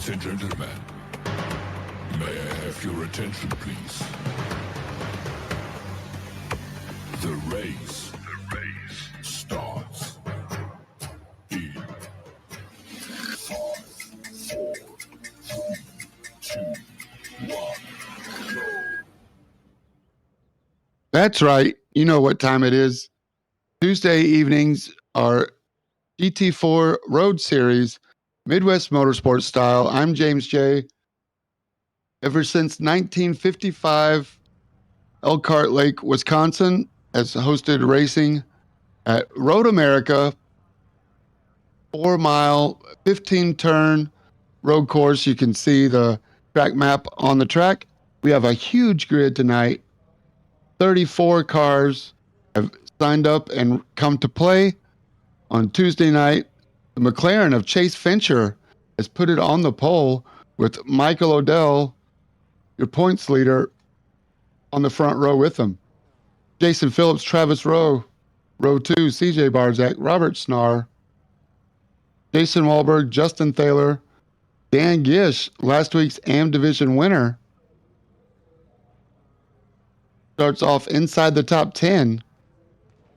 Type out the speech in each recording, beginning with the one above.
Ladies and gentlemen, may I have your attention, please? The race starts in 5, 4, 3, 2, 1, go. That's right. You know what time it is. Tuesday evenings are GT4 Road Series, Midwest Motorsports style. I'm James J. Ever since 1955, Elkhart Lake, Wisconsin has hosted racing at Road America, 4-mile, 15-turn road course. You can see the track map on the track. We have a huge grid tonight. 34 cars have signed up and come to play. On Tuesday night, the McLaren of Chase Fincher has put it on the pole with Michael Odell, your points leader, on the front row with him. Jason Phillips, Travis Rowe, row 2, CJ Barzak, Robert Snar, Jason Wahlberg, Justin Thaler, Dan Gish, last week's AM Division winner, starts off inside the top 10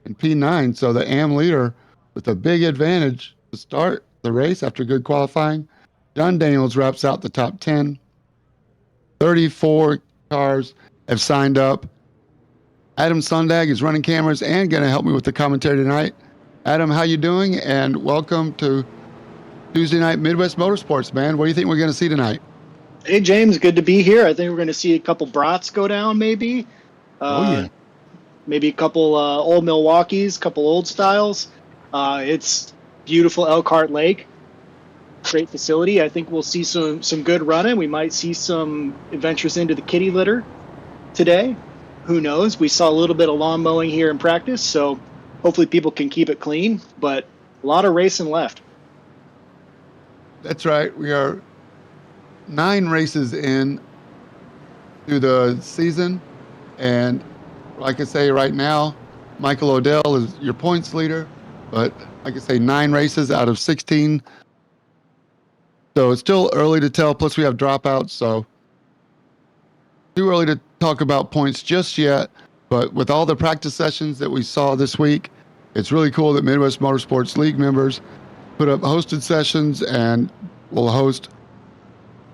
in P9, so the AM leader with a big advantage to start the race after good qualifying. John Daniels wraps out the top 10. 34 cars have signed up. Adam Sondag is running cameras and going to help me with the commentary tonight. Adam, how you doing? And welcome to Tuesday Night Midwest Motorsports, man. What do you think we're going to see tonight? Hey, James, good to be here. I think we're going to see a couple brats go down, maybe. Maybe a couple old Milwaukees, couple old styles. It's beautiful Elkhart Lake. Great facility. I think we'll see some good running. We might see some adventures into the kitty litter today. Who knows? We saw a little bit of lawn mowing here in practice, so hopefully people can keep it clean, but a lot of racing left. That's right. We are 9 races in to the season, and like I say right now, Michael Odell is your points leader, but like I say, 9 races out of 16. So it's still early to tell. Plus we have dropouts, so too early to talk about points just yet. But with all the practice sessions that we saw this week, it's really cool that Midwest Motorsports League members put up hosted sessions and will host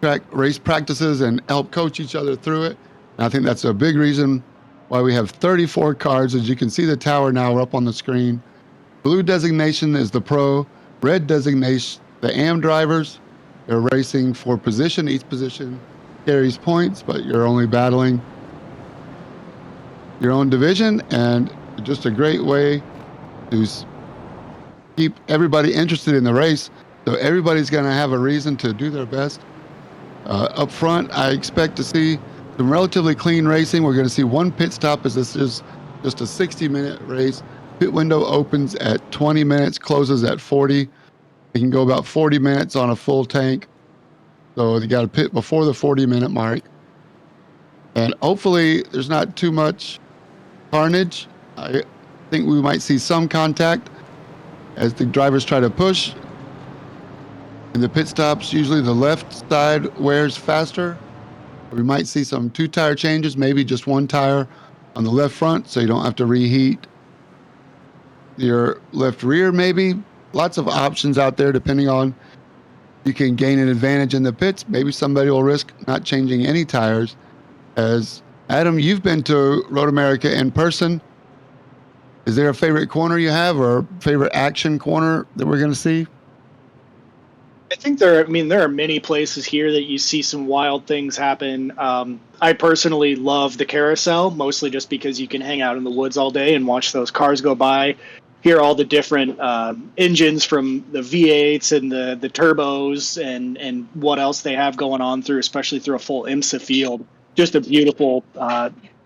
track race practices and help coach each other through it. And I think that's a big reason why we have 34 cars. As you can see the tower now up on the screen. Blue designation is the pro, red designation the AM drivers. They're racing for position. Each position carries points, but you're only battling your own division, and just a great way to keep everybody interested in the race. So everybody's going to have a reason to do their best. Up front, I expect to see some relatively clean racing. We're going to see one pit stop, as this is just a 60-minute race. Pit window opens at 20 minutes, closes at 40. You can go about 40 minutes on a full tank. So you got to pit before the 40-minute mark. And hopefully there's not too much carnage. I think we might see some contact as the drivers try to push. In the pit stops, usually the left side wears faster. We might see some 2-tire changes, maybe just 1 tire on the left front, so you don't have to reheat your left rear maybe. Lots of options out there depending on you can gain an advantage in the pits. Maybe somebody will risk not changing any tires. As Adam, you've been to Road America in person. Is there a favorite corner you have, or a favorite action corner that we're going to see? I think there are many places here that you see some wild things happen. I personally love the carousel, mostly just because you can hang out in the woods all day and watch those cars go by, hear all the different engines from the V8s and the turbos and what else they have going on especially through a full IMSA field. Just a beautiful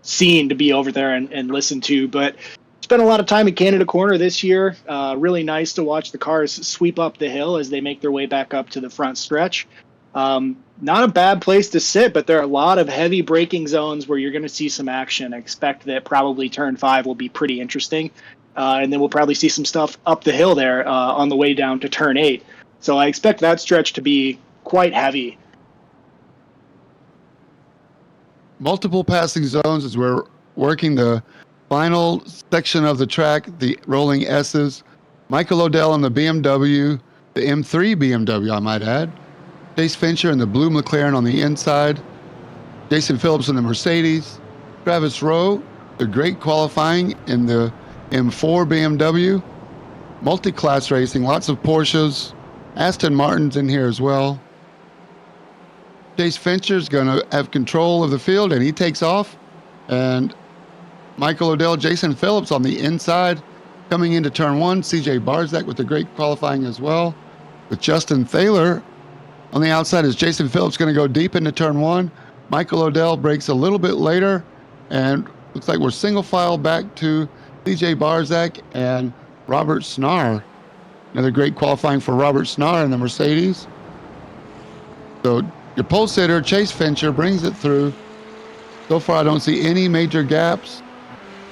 scene to be over there and listen to. But spent a lot of time in Canada Corner this year. Really nice to watch the cars sweep up the hill as they make their way back up to the front stretch. Not a bad place to sit, but there are a lot of heavy braking zones where you're going to see some action. I expect that probably turn 5 will be pretty interesting. And then we'll probably see some stuff up the hill there on the way down to turn 8. So I expect that stretch to be quite heavy. multiple passing zones as we're working the final section of the track, the rolling S's. Michael Odell in the BMW, the M3 BMW, I might add. Chase Fincher in the blue McLaren on the inside. Jason Phillips in the Mercedes. Travis Rowe, the great qualifying in the M4 BMW. Multi-class racing, lots of Porsches. Aston Martin's in here as well. Chase Fincher's going to have control of the field, and he takes off. And Michael Odell, Jason Phillips on the inside, coming into turn one. CJ Barzak with the great qualifying as well. With Justin Thaler on the outside, is Jason Phillips going to go deep into turn one. Michael Odell breaks a little bit later, and looks like we're single file back to CJ Barzak and Robert Snar. Another great qualifying for Robert Snar in the Mercedes. So your pole sitter, Chase Fincher, brings it through. So far, I don't see any major gaps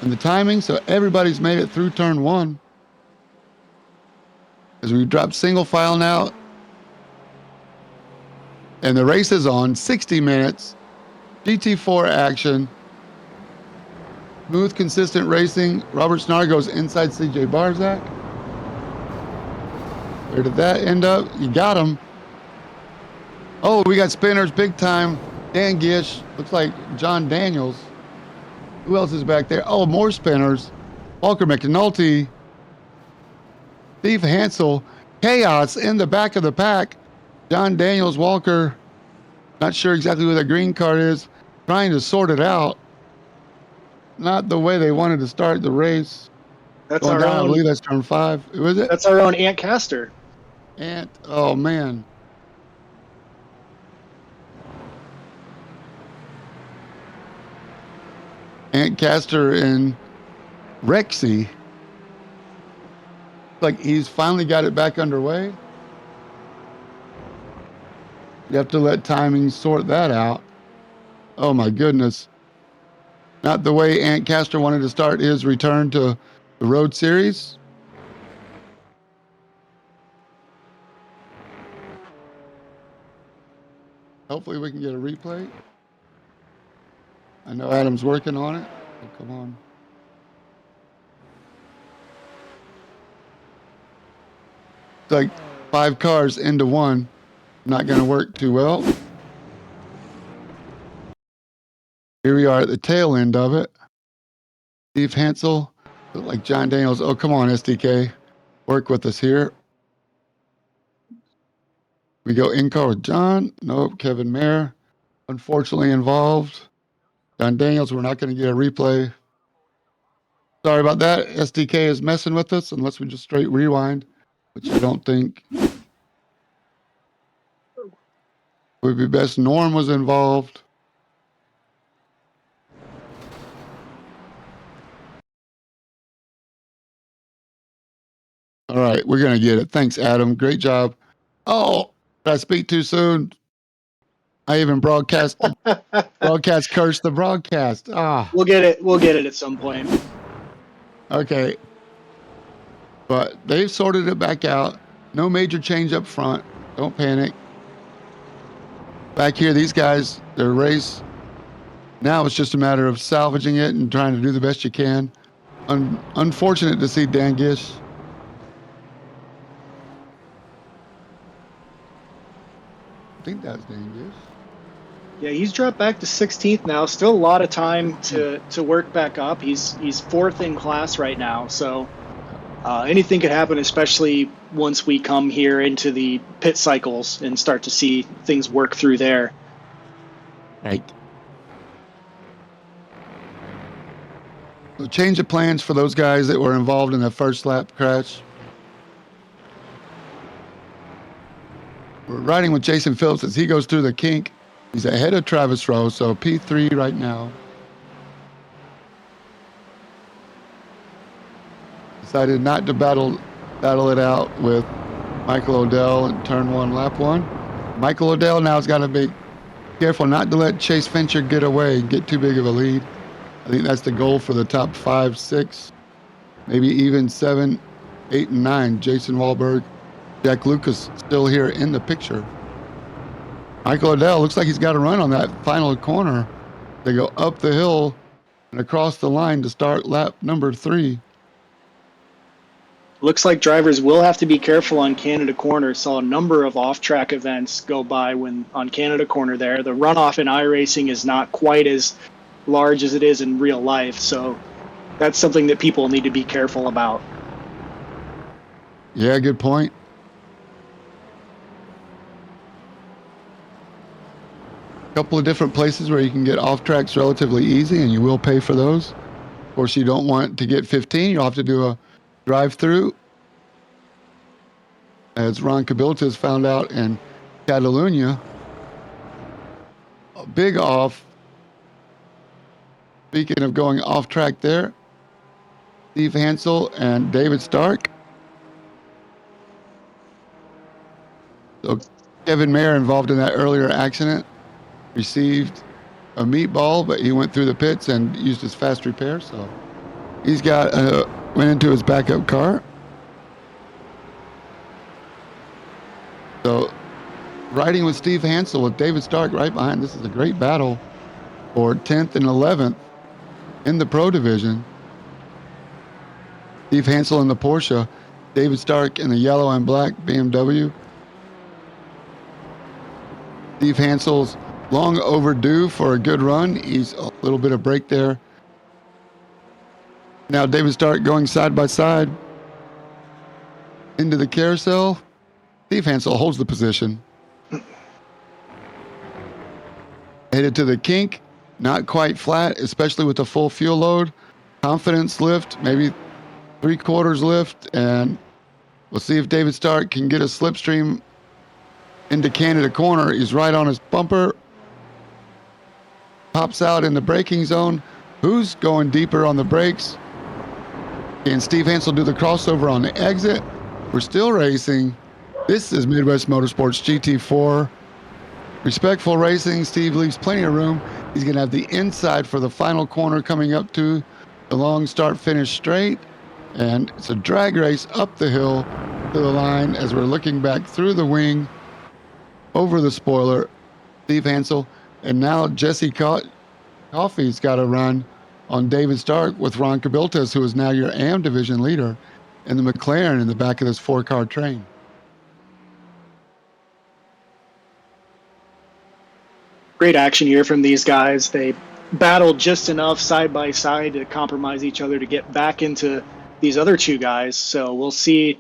in the timing, so everybody's made it through turn one. As we drop single file now, and the race is on 60 minutes, GT4 action, smooth, consistent racing. Robert Snar goes inside CJ Barzak. Where did that end up? You got him. Oh, we got spinners big time. Dan Gish, looks like John Daniels. Who else is back there? Oh, more spinners. Walker McNulty, Steve Hansel. Chaos in the back of the pack. John Daniels, Walker, not sure exactly who the green card is, trying to sort it out. Not the way they wanted to start the race. That's Going our down, own. I believe that's turn 5. Who is it? That's our own Ant Caster. Ant. Oh, man. Ant Caster and Rexy. Like he's finally got it back underway. You have to let timing sort that out. Oh my goodness. Not the way Ant Caster wanted to start his return to the Road Series. Hopefully we can get a replay. I know Adam's working on it. Oh, come on. It's like 5 cars into one. Not going to work too well. Here we are at the tail end of it. Steve Hansel, like John Daniels. Oh, come on, SDK. Work with us here. We go in car with John. Nope, Kevin Mayer, unfortunately involved. John Daniels, we're not going to get a replay. Sorry about that. SDK is messing with us unless we just straight rewind, which I don't think would be best. Norm was involved. All right, we're going to get it. Thanks, Adam. Great job. Oh, did I speak too soon? I even broadcast cursed the broadcast. We'll get it. We'll get it at some point. Okay. But they've sorted it back out. No major change up front. Don't panic. Back here, these guys, their race, now it's just a matter of salvaging it and trying to do the best you can. Unfortunate to see Dan Gish. I think that's Dan Gish. Yeah, he's dropped back to 16th now. Still a lot of time to work back up. He's 4th in class right now, so anything could happen, especially once we come here into the pit cycles and start to see things work through there. Right. So change of plans for those guys that were involved in the first lap crash. We're riding with Jason Phillips as he goes through the kink. He's ahead of Travis Rowe, so P3 right now. Decided not to battle it out with Michael Odell in turn 1, lap 1. Michael Odell now has got to be careful not to let Chase Fincher get away and get too big of a lead. I think that's the goal for the top 5, 6, maybe even 7, 8, and 9. Jason Wahlberg, Jack Lucas still here in the picture. Michael Odell looks like he's got a run on that final corner. They go up the hill and across the line to start lap number 3. Looks like drivers will have to be careful on Canada Corner. Saw a number of off-track events go by when on Canada Corner there. The runoff in iRacing is not quite as large as it is in real life, so that's something that people need to be careful about. Yeah, good point. A couple of different places where you can get off tracks relatively easy, and you will pay for those. Of course, you don't want to get 15. You'll have to do a drive-through, as Ron Cabiltas found out in Catalunya. A big off. Speaking of going off track there, Steve Hansel and David Stark. So Kevin Mayer, involved in that earlier accident, received a meatball, but he went through the pits and used his fast repair. So he's got went into his backup car. So riding with Steve Hansel with David Stark right behind. This is a great battle for 10th and 11th in the Pro Division. Steve Hansel in the Porsche, David Stark in the yellow and black BMW. Steve Hansel's long overdue for a good run. He's a little bit of break there. Now David Stark going side by side into the carousel. Steve Hansel holds the position. Headed to the kink, not quite flat, especially with the full fuel load. Confidence lift, maybe 3/4 lift, and we'll see if David Stark can get a slipstream into Canada Corner. He's right on his bumper. Pops out in the braking zone. Who's going deeper on the brakes? Can Steve Hansel do the crossover on the exit? We're still racing. This is Midwest Motorsports GT4. Respectful racing. Steve leaves plenty of room. He's going to have the inside for the final corner coming up to the long start-finish straight. And it's a drag race up the hill to the line as we're looking back through the wing, over the spoiler. Steve Hansel. And now Jesse Coffey's got a run on David Stark with Ron Cabiltas, who is now your AM division leader in the McLaren in the back of this 4-car train. Great action here from these guys. They battled just enough side by side to compromise each other to get back into these other two guys. So we'll see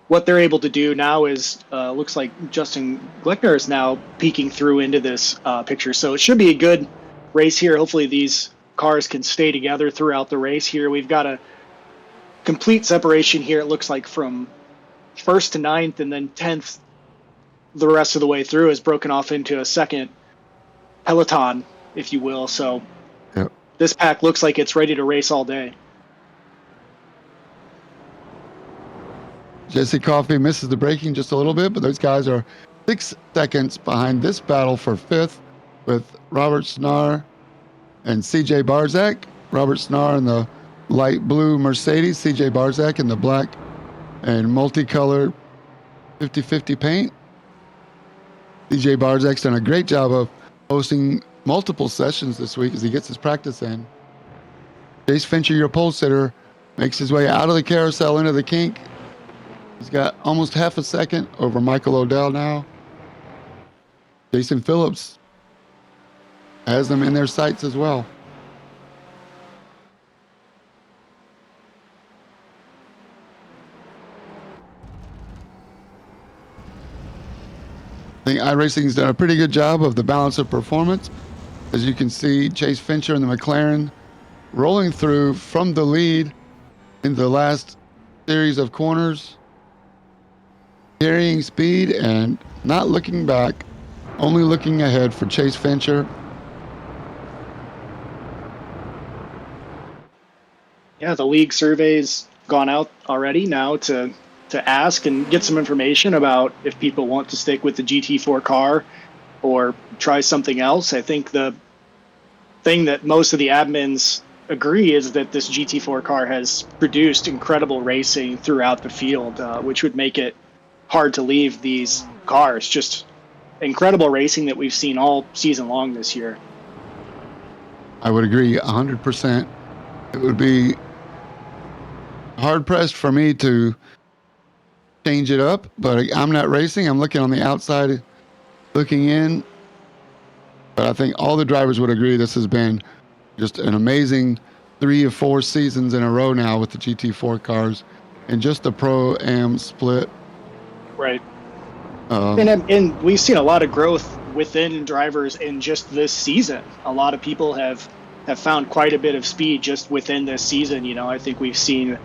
what they're able to do now. Is looks like Justin Glickner is now peeking through into this picture. So it should be a good race here. Hopefully these cars can stay together throughout the race here. We've got a complete separation here, it looks like, from 1st to 9th, and then 10th the rest of the way through is broken off into a second peloton, if you will. So Yep. This pack looks like it's ready to race all day. Jesse Coffey misses the braking just a little bit, but those guys are 6 seconds behind this battle for 5th with Robert Snar and CJ Barzak. Robert Snar in the light blue Mercedes, CJ Barzak in the black and multicolored 50/50 paint. CJ Barzak's done a great job of hosting multiple sessions this week as he gets his practice in. Chase Fincher, your pole sitter, makes his way out of the carousel into the kink. He's got almost half a second over Michael Odell now. Jason Phillips has them in their sights as well. I think iRacing's done a pretty good job of the balance of performance. As you can see, Chase Fincher and the McLaren rolling through from the lead in the last series of corners, carrying speed and not looking back, only looking ahead for Chase Fincher. Yeah, the league survey's gone out already now to ask and get some information about if people want to stick with the GT4 car or try something else. I think the thing that most of the admins agree is that this GT4 car has produced incredible racing throughout the field, which would make it hard to leave these cars. Just incredible racing that we've seen all season long this year. I would agree 100%. It would be hard pressed for me to change it up, but I'm not racing. I'm looking on the outside, looking in. But I think all the drivers would agree this has been just an amazing 3 or 4 seasons in a row now with the GT4 cars and just the Pro-Am split. Right. Um, And we've seen a lot of growth within drivers in just this season. A lot of people have found quite a bit of speed just within this season. You know, I think we've seen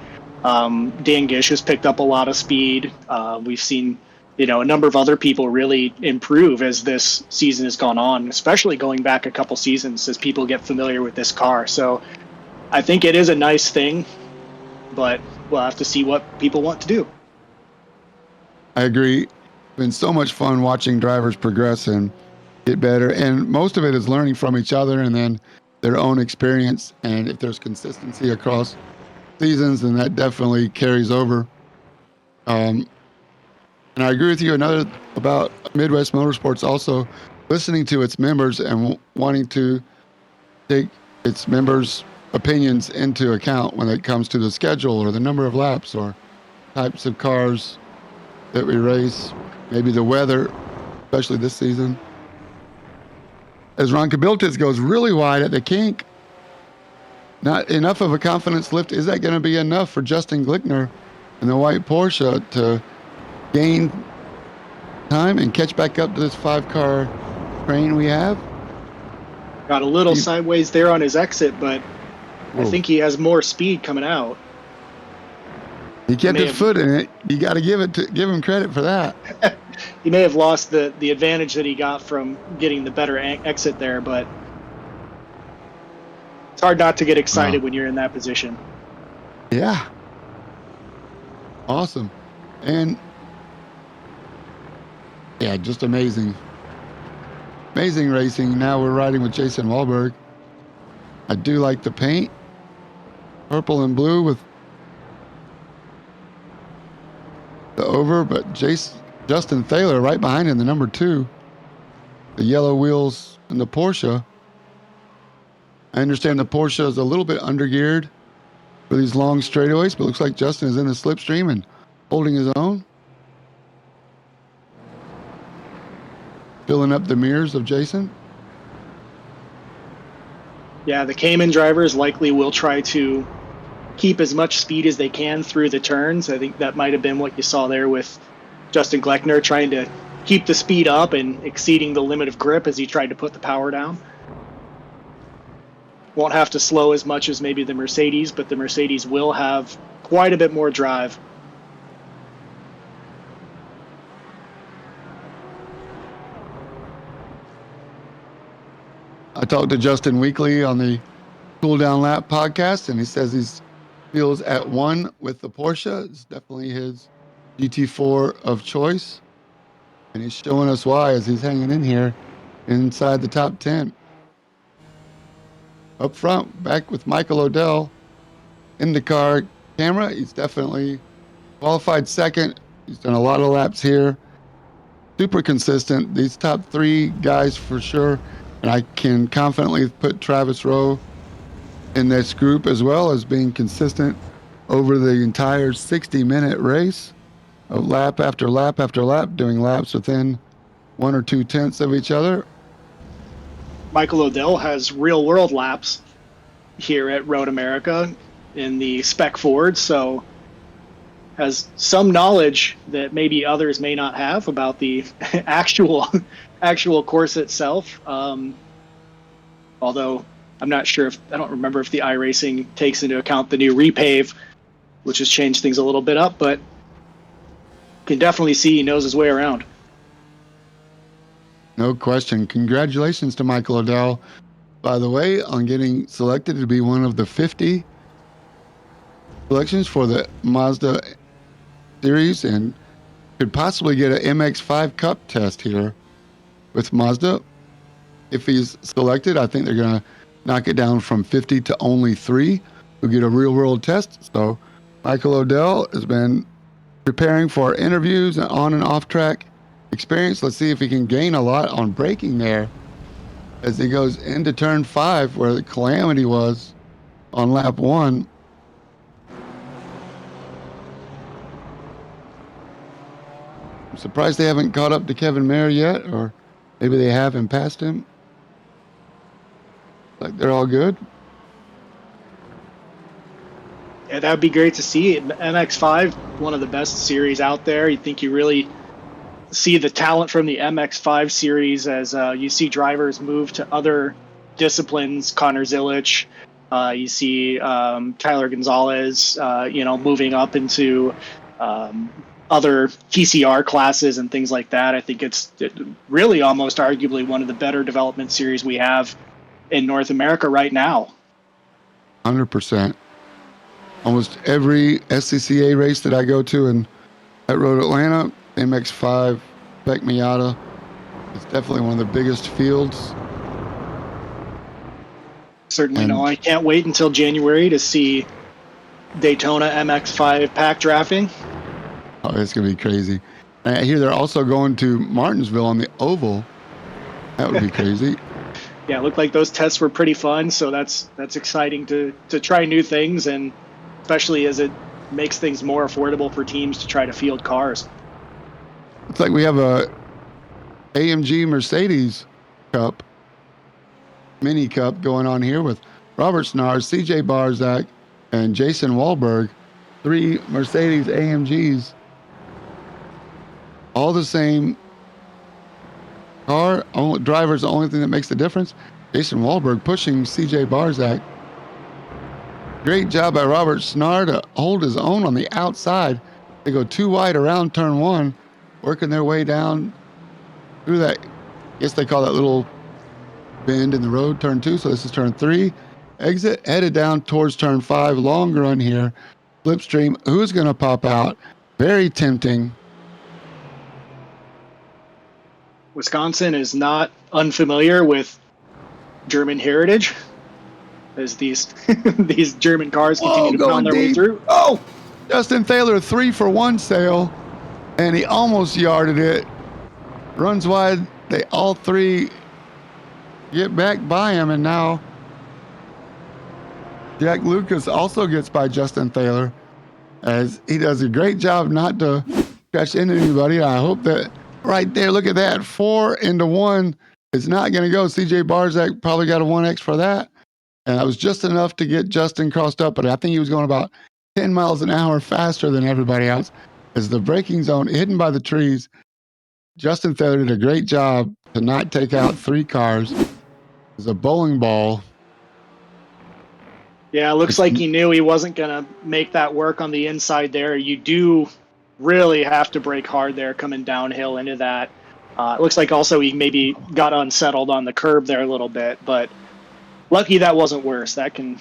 Dan Gish has picked up a lot of speed. We've seen, you know, a number of other people really improve as this season has gone on, especially going back a couple seasons as people get familiar with this car. So I think it is a nice thing, but we'll have to see what people want to do. I agree. It's been so much fun watching drivers progress and get better. And most of it is learning from each other and then their own experience. And if there's consistency across seasons, then that definitely carries over. And I agree with you. Another about Midwest Motorsports also listening to its members and wanting to take its members' opinions into account when it comes to the schedule or the number of laps or types of cars that we race, maybe the weather, especially this season. As Ron Kabiltis goes really wide at the kink, not enough of a confidence lift. Is that going to be enough for Justin Glickner in the white Porsche to gain time and catch back up to this 5-car train we have? Got a little sideways there on his exit, but Whoa. I think he has more speed coming out. He kept his foot in it. You got to give him credit for that. He may have lost the advantage that he got from getting the better exit there, but it's hard not to get excited when you're in that position. Yeah. Awesome. And yeah, just amazing. Amazing racing. Now we're riding with Jason Wahlberg. I do like the paint. Purple and blue with the over, but Justin Thaler right behind him, the number 2. The yellow wheels in the Porsche. I understand the Porsche is a little bit undergeared for these long straightaways, but looks like Justin is in the slipstream and holding his own. Filling up the mirrors of Jason. Yeah, the Cayman drivers likely will try to keep as much speed as they can through the turns. I think that might have been what you saw there with Justin Gleckner trying to keep the speed up and exceeding the limit of grip as he tried to put the power down. Won't have to slow as much as maybe the Mercedes, but the Mercedes will have quite a bit more drive. I talked to Justin Weekly on the Cool Down Lap podcast, and he says he feels at one with the Porsche. It's definitely his GT4 of choice. And he's showing us why as he's hanging in here inside the top 10. Up front, back with Michael O'Dell in the car camera. He's definitely qualified second. He's done a lot of laps here. Super consistent. These top 3 guys for sure. And I can confidently put Travis Rowe in this group as well as being consistent over the entire 60-minute race of lap after lap after lap, doing laps within 1 or 2 tenths of each other. Michael O'Dell has real-world laps here at Road America in the Spec Ford, so has some knowledge that maybe others may not have about the actual course itself. Although I'm not sure I don't remember if the iRacing takes into account the new repave, which has changed things a little bit up, but can definitely see he knows his way around. No question. Congratulations to Michael O'Dell, by the way, on getting selected to be one of the 50 selections for the Mazda series and could possibly get an MX-5 Cup test here with Mazda. If he's selected, I think they're going to knock it down from 50 to only 3 who get a real-world test. So Michael O'Dell has been preparing for interviews and on and off-track experience. Let's see if he can gain a lot on braking there as he goes into turn 5 where the calamity was on lap 1. I'm surprised they haven't caught up to Kevin Mayer yet, or maybe they have and passed him. Like they're all good. Yeah, that would be great to see. MX5, one of the best series out there. You think you really see the talent from the MX5 series as you see drivers move to other disciplines. Connor Zilic, you see Tyler Gonzalez, moving up into other TCR classes and things like that. I think it's really almost arguably one of the better development series we have in North America right now. 100%. Almost every SCCA race that I go to in at Road Atlanta, MX5, Beck Miata, it's definitely one of the biggest fields. Certainly no. I can't wait until January to see Daytona MX5 pack drafting. Oh, it's going to be crazy. And I hear they're also going to Martinsville on the oval. That would be crazy. Yeah, it looked like those tests were pretty fun, so that's exciting to try new things, and especially as it makes things more affordable for teams to try to field cars. It's like we have a AMG Mercedes Cup, mini cup going on here with Robert Snars, CJ Barzak, and Jason Wahlberg. 3 Mercedes AMGs, all the same car. Driver's the only thing that makes the difference. Jason Wahlberg pushing CJ Barzak. Great job by Robert Snar to hold his own on the outside. They go too wide around turn 1, working their way down through that. I guess they call that little bend in the road, turn 2. So this is turn 3. Exit, headed down towards turn 5. Long run here. Slipstream. Who's going to pop out? Very tempting. Wisconsin is not unfamiliar with German heritage, as these these German cars continue to pound their way through. Oh, Justin Thaler 3-for-1 sail, and he almost yarded it. Runs wide. They all 3 get back by him, and now Jack Lucas also gets by Justin Thaler, as he does a great job not to crash into anybody. I hope that right there, look at that, 4 into 1. It's not going to go. CJ Barzak probably got a 1X for that. And that was just enough to get Justin crossed up, but I think he was going about 10 miles an hour faster than everybody else. As the braking zone hidden by the trees, Justin Thaler did a great job to not take out 3 cars. It was a bowling ball. Yeah, it looks like he knew he wasn't going to make that work on the inside there. You do really have to brake hard there coming downhill into that. It looks like also he maybe got unsettled on the curb there a little bit, but lucky that wasn't worse. That can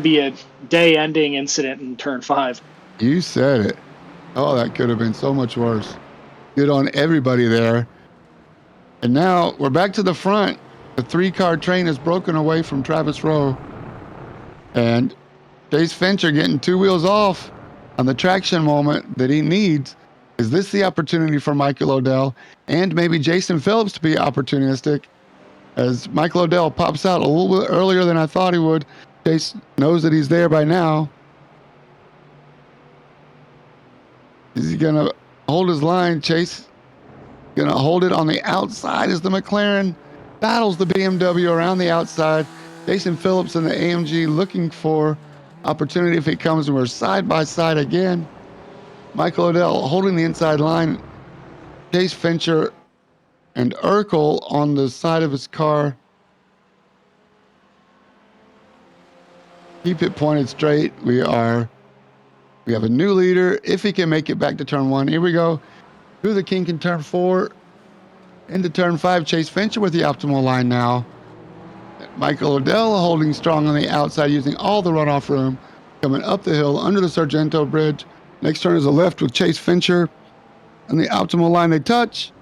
be a day-ending incident in turn 5. You said it. Oh, that could have been so much worse. Good on everybody there. And now we're back to the front. The 3-car train is broken away from Travis Rowe. And Chase Fincher getting 2 wheels off on the traction moment that he needs. Is this the opportunity for Michael Odell and maybe Jason Phillips to be opportunistic? As Michael Odell pops out a little bit earlier than I thought he would. Chase knows that he's there by now. Is he going to hold his line? Chase going to hold it on the outside as the McLaren battles the BMW around the outside. Jason Phillips and the AMG looking for opportunity if he comes, and we're side by side again. Michael Odell holding the inside line. Chase Fincher and Urkel on the side of his car. Keep it pointed straight. We have a new leader. If he can make it back to turn 1, here we go. Through the kink in turn 4, into turn 5. Chase Fincher with the optimal line now. Michael Odell holding strong on the outside, using all the runoff room, coming up the hill under the Sargento Bridge. Next turn is a left with Chase Fincher, and the optimal line they touch.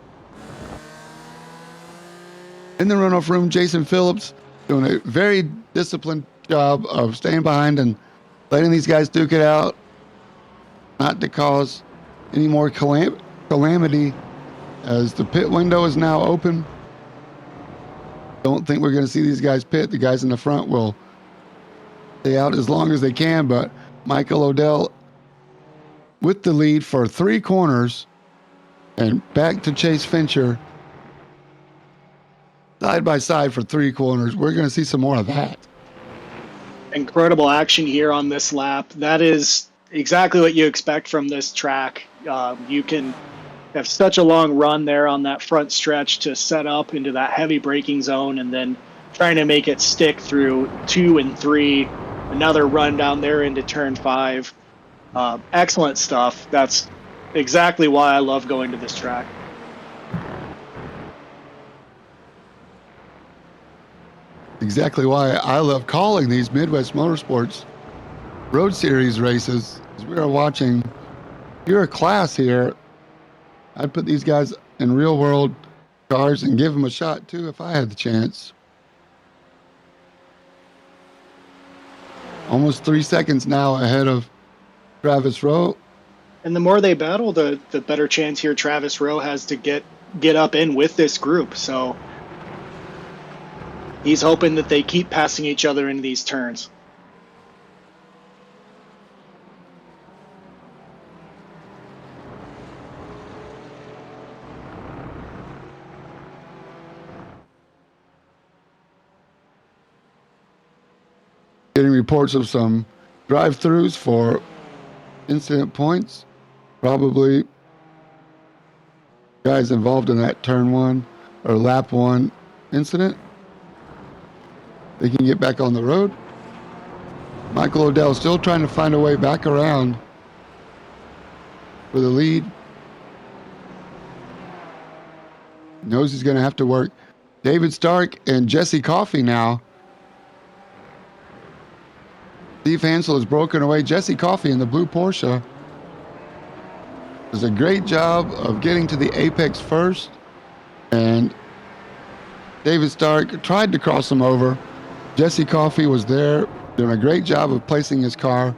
In the runoff room, Jason Phillips doing a very disciplined job of staying behind and letting these guys duke it out, not to cause any more calamity, as the pit window is now open. Don't think we're going to see these guys pit. The guys in the front will stay out as long as they can, but Michael Odell with the lead for 3 corners, and back to Chase Fincher side by side for 3 corners. We're going to see some more of that. Incredible action here on this lap. That is exactly what you expect from this track. You can have such a long run there on that front stretch to set up into that heavy braking zone, and then trying to make it stick through 2 and 3. Another run down there into turn 5. Excellent stuff. That's exactly why I love going to this track. Exactly why I love calling these Midwest Motorsports Road Series races. As we are watching pure class here. I'd put these guys in real world cars and give them a shot too if I had the chance. Almost 3 seconds now ahead of Travis Rowe. And the more they battle, the better chance here Travis Rowe has to get up in with this group. So he's hoping that they keep passing each other in these turns. Getting reports of some drive-throughs for incident points. Probably guys involved in that turn 1 or lap 1 incident. They can get back on the road. Michael Odell still trying to find a way back around for the lead. Knows he's going to have to work. David Stark and Jesse Coffey now. Steve Hansel has broken away. Jesse Coffey in the blue Porsche does a great job of getting to the apex first. And David Stark tried to cross him over. Jesse Coffey was there doing a great job of placing his car in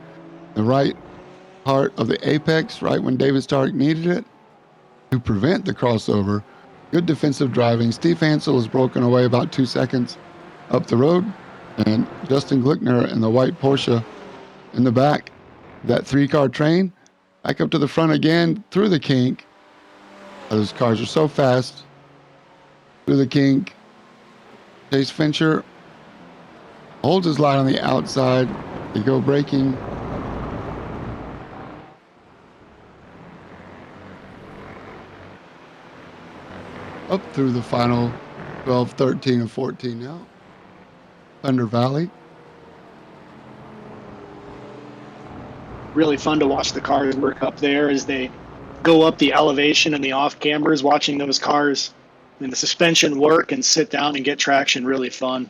the right part of the apex right when David Stark needed it to prevent the crossover. Good defensive driving. Steve Hansel has broken away about 2 seconds up the road. And Justin Glickner in the white Porsche in the back. That 3-car train back up to the front again through the kink. Those cars are so fast. Through the kink. Chase Fincher holds his line on the outside. They go braking. Up through the final 12, 13, and 14 now. Thunder Valley. Really fun to watch the cars work up there as they go up the elevation and the off cameras, watching those cars and the suspension work and sit down and get traction. Really fun.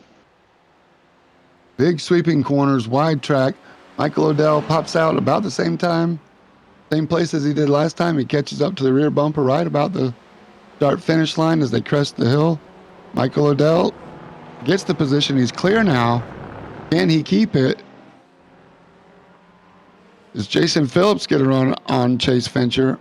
Big sweeping corners, wide track. Michael Odell pops out about the same time, same place as he did last time. He catches up to the rear bumper right about the start finish line as they crest the hill. Michael Odell gets the position. He's clear now. Can he keep it? Does Jason Phillips get a run on Chase Fincher?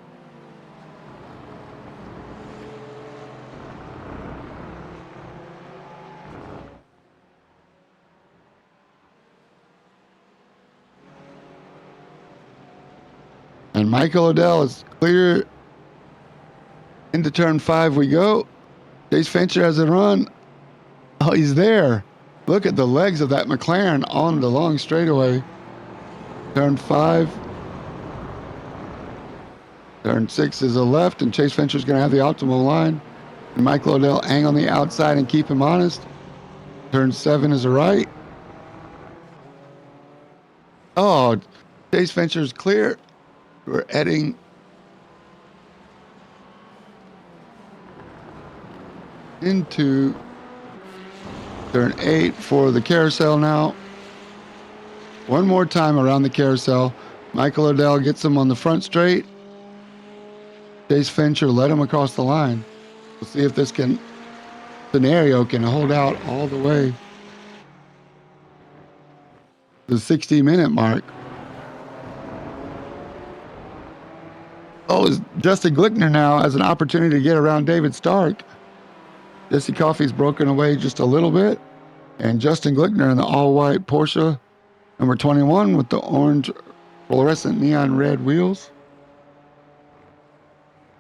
And Michael Odell is clear. Into turn 5 we go. Chase Fincher has a run. Oh, he's there. Look at the legs of that McLaren on the long straightaway. Turn 5. Turn 6 is a left, and Chase Fincher's going to have the optimal line. And Michael Odell hang on the outside and keep him honest. Turn 7 is a right. Oh, Chase Fincher's clear. We're heading into turn 8 for the carousel now. One more time around the carousel. Michael Odell gets him on the front straight. Chase Fincher led him across the line. We'll see if this scenario can hold out all the way to the 60-minute mark. Oh, Justin Glickner now has an opportunity to get around David Stark. Jesse Coffey's broken away just a little bit. And Justin Glickner in the all-white Porsche number 21 with the orange fluorescent neon red wheels.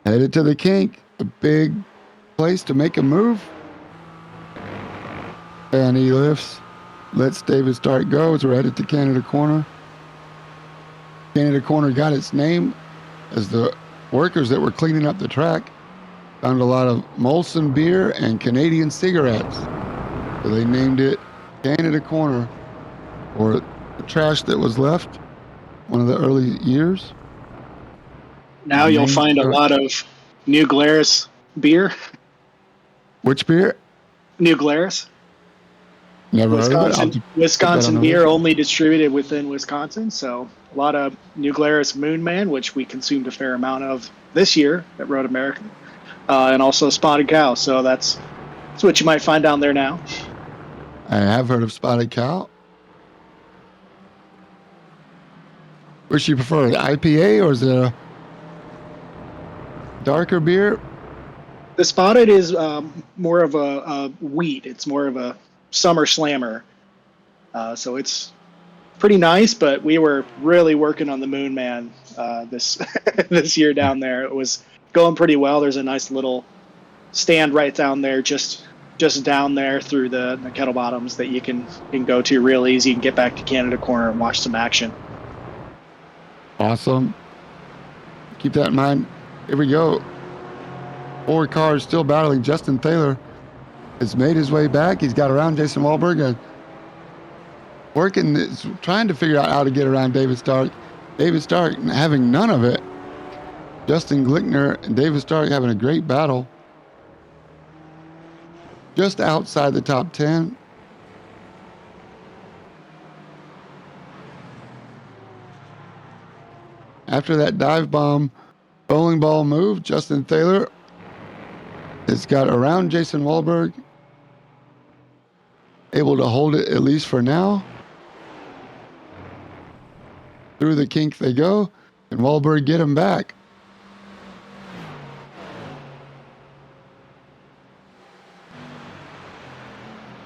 Headed to the kink, a big place to make a move. And he lets David Stark go as we're headed to Canada Corner. Canada Corner got its name as the workers that were cleaning up the track found a lot of Molson beer and Canadian cigarettes. So they named it Canada Corner for the trash that was left one of the early years. Now you'll find a lot of New Glarus beer. Which beer? New Glarus. Never heard of it. Wisconsin beer only distributed within Wisconsin. So a lot of New Glarus Moon Man, which we consumed a fair amount of this year at Road America, and also Spotted Cow. So that's what you might find down there now. I have heard of Spotted Cow. Which you prefer, IPA or is it a darker beer? The Spotted is more of a wheat. It's more of a summer slammer. So it's pretty nice, but we were really working on the Moon Man this this year down there. It was going pretty well. There's a nice little stand right down there, just down there through the Kettle Bottoms that you can go to real easy and get back to Canada Corner and watch some action. Awesome. Keep that in mind. Here we go. 4 cars still battling. Justin Taylor has made his way back. He's got around Jason Wahlberg and trying to figure out how to get around David Stark. David Stark having none of it. Justin Glickner and David Stark having a great battle. Just outside the top 10. After that dive bomb bowling ball move, Justin Taylor has got around Jason Wahlberg, able to hold it at least for now. Through the kink they go, and Wahlberg get him back.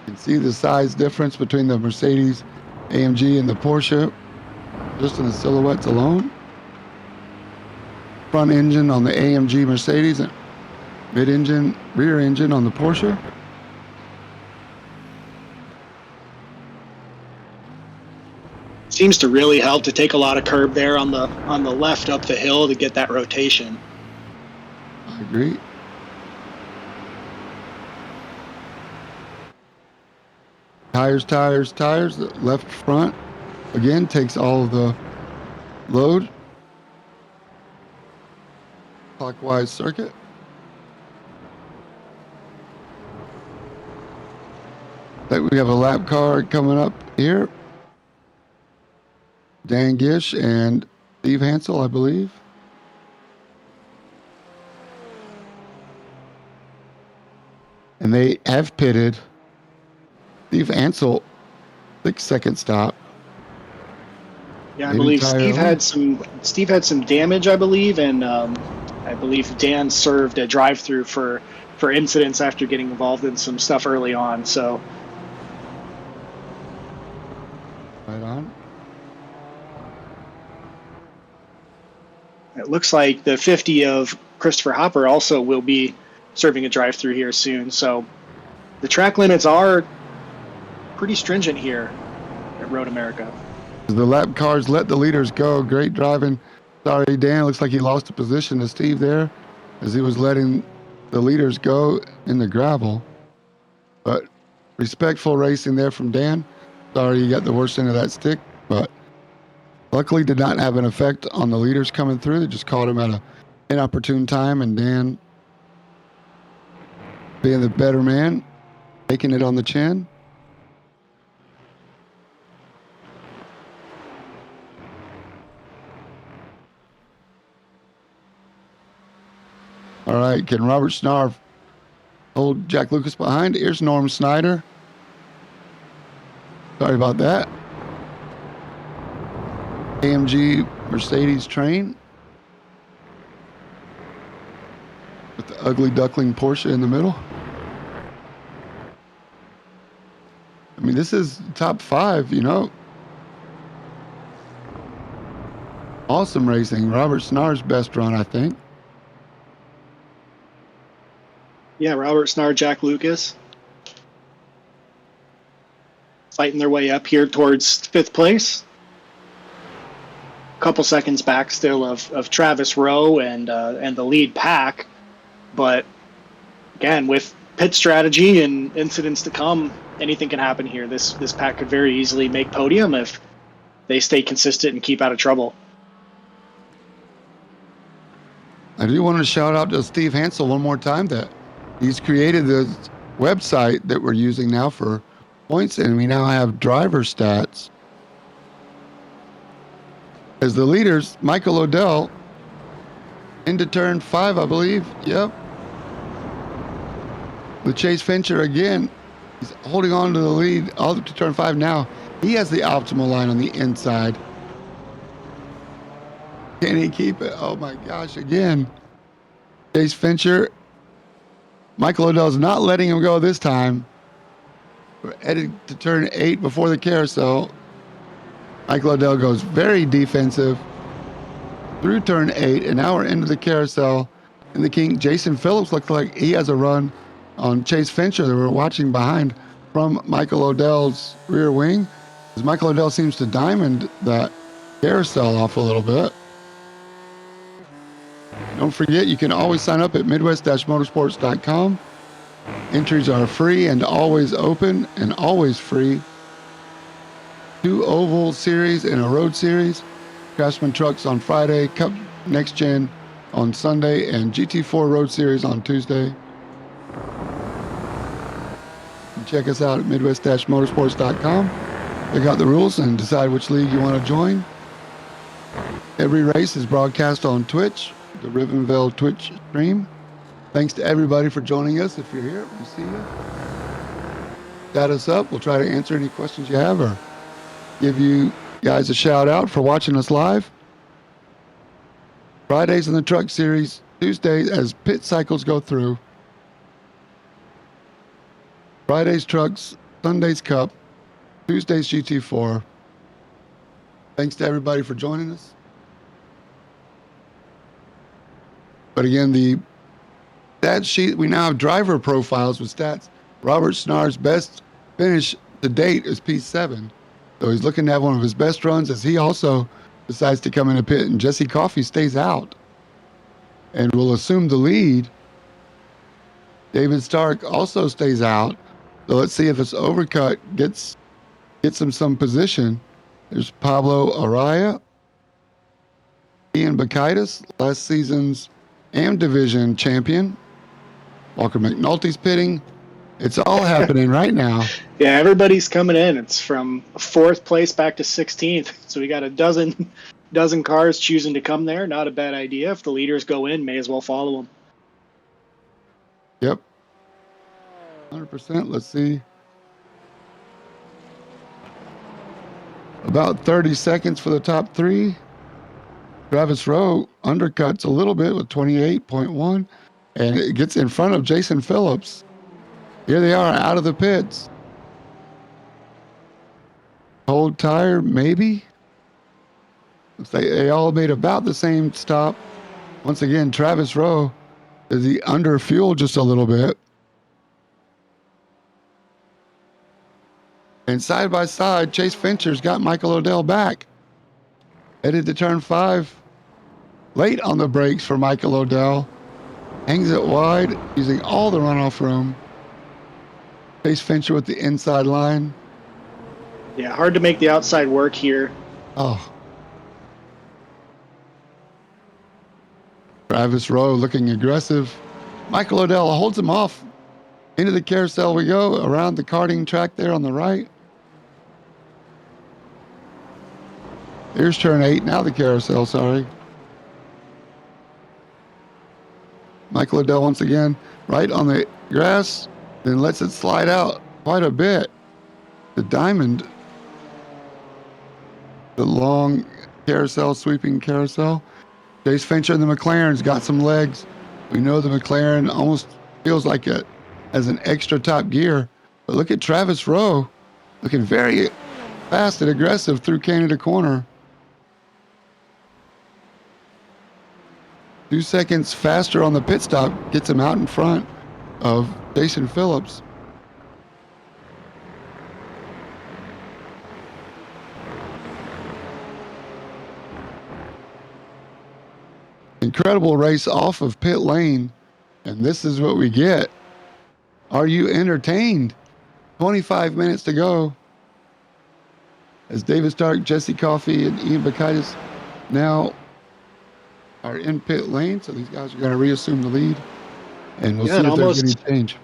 You can see the size difference between the Mercedes AMG and the Porsche, just in the silhouettes alone. Front engine on the AMG Mercedes and mid-engine, rear engine on the Porsche. Seems to really help to take a lot of curb there on the left up the hill to get that rotation. I agree. Tires. The left front again takes all of the load. Clockwise circuit. We have a lap car coming up here. Dan Gish and Steve Hansel, I believe. And they have pitted. Steve Hansel, 6-second stop. Yeah, I believe Steve had some damage, I believe, and I believe Dan served a drive-through for incidents after getting involved in some stuff early on. So, right on. It looks like the 50 of Christopher Hopper also will be serving a drive-through here soon. So, the track limits are pretty stringent here at Road America. The lap cars let the leaders go. Great driving. Sorry, Dan. Looks like he lost a position to Steve there as he was letting the leaders go in the gravel. But respectful racing there from Dan. Sorry you got the worst end of that stick, but luckily did not have an effect on the leaders coming through. They just caught him at an inopportune time, and Dan, being the better man, taking it on the chin. All right, can Robert Schnarr hold Jack Lucas behind? Here's Norm Snyder. Sorry about that. AMG Mercedes train with the ugly duckling Porsche in the middle. mean, this is top 5, you know. Awesome racing. Robert Snar's best run, I think. Yeah, Robert Snar, Jack Lucas fighting their way up here towards 5th place. A couple seconds back still of Travis Rowe and the lead pack. But again, with pit strategy and incidents to come, anything can happen here. This pack could very easily make podium if they stay consistent and keep out of trouble. I do want to shout out to Steve Hansel one more time that he's created this website that we're using now for points, and we now have driver stats. As the leaders, Michael Odell into turn 5, I believe. Yep. With Chase Fincher again, he's holding on to the lead all up to turn 5 now. He has the optimal line on the inside. Can he keep it? Oh my gosh, again. Chase Fincher. Michael Odell's not letting him go this time. We're headed to turn 8 before the carousel. Michael Odell goes very defensive through turn 8, and now we're into the carousel. And the king, Jason Phillips, looks like he has a run on Chase Fincher that we're watching behind from Michael Odell's rear wing. As Michael Odell seems to diamond that carousel off a little bit. Don't forget, you can always sign up at midwest-motorsports.com. Entries are free and always open and always free. 2 oval series and a road series. Craftsman Trucks on Friday, Cup Next Gen on Sunday, and GT4 Road Series on Tuesday. Check us out at midwest-motorsports.com. Check out the rules and decide which league you want to join. Every race is broadcast on Twitch, the Rivenville Twitch stream. Thanks to everybody for joining us. If you're here, we see you. Chat us up. We'll try to answer any questions you have or give you guys a shout out for watching us live. Fridays in the Truck Series, Tuesdays as pit cycles go through. Fridays Trucks, Sundays Cup, Tuesdays GT4. Thanks to everybody for joining us. But again, the stat sheet, we now have driver profiles with stats. Robert Snar's best finish to date is P7. So he's looking to have one of his best runs as he also decides to come in a pit, and Jesse Coffey stays out and will assume the lead. David Stark also stays out. So let's see if this overcut gets him some position. There's Pablo Araya, Ian Bakaitis, last season's AM Division champion. Walker McNulty's pitting. It's all happening right now. Yeah, everybody's coming in. It's from 4th place back to 16th. So we got a dozen cars choosing to come there. Not a bad idea. If the leaders go in, may as well follow them. Yep. 100%. Let's see. About 30 seconds for the top 3. Travis Rowe undercuts a little bit with 28.1, and it gets in front of Jason Phillips. Here they are out of the pits. Cold tire, maybe. Looks like they all made about the same stop. Once again, Travis Rowe, is he under fuel just a little bit? And side by side, Chase Fincher's got Michael Odell back. Headed to turn 5. Late on the brakes for Michael Odell. Hangs it wide, using all the runoff room. Chase Fincher with the inside line. Yeah, hard to make the outside work here. Oh. Travis Rowe looking aggressive. Michael Odell holds him off. Into the carousel we go, around the karting track there on the right. Here's turn 8, now the carousel, sorry. Michael Odell once again, right on the grass, then lets it slide out quite a bit. The diamond, the long carousel, sweeping carousel. Chase Fincher and the McLaren's got some legs. We know the McLaren almost feels like it has an extra top gear. But look at Travis Rowe. looking very fast and aggressive through Canada corner. 2 seconds faster on the pit stop gets him out in front of Jason Phillips. Incredible race off of pit lane, and this is what we get. Are you entertained? 25 minutes to go. As David Stark, Jesse Coffey, and Ian Bacaitis now are in pit lane, so these guys are going to reassume the lead, and we'll see if there's any change.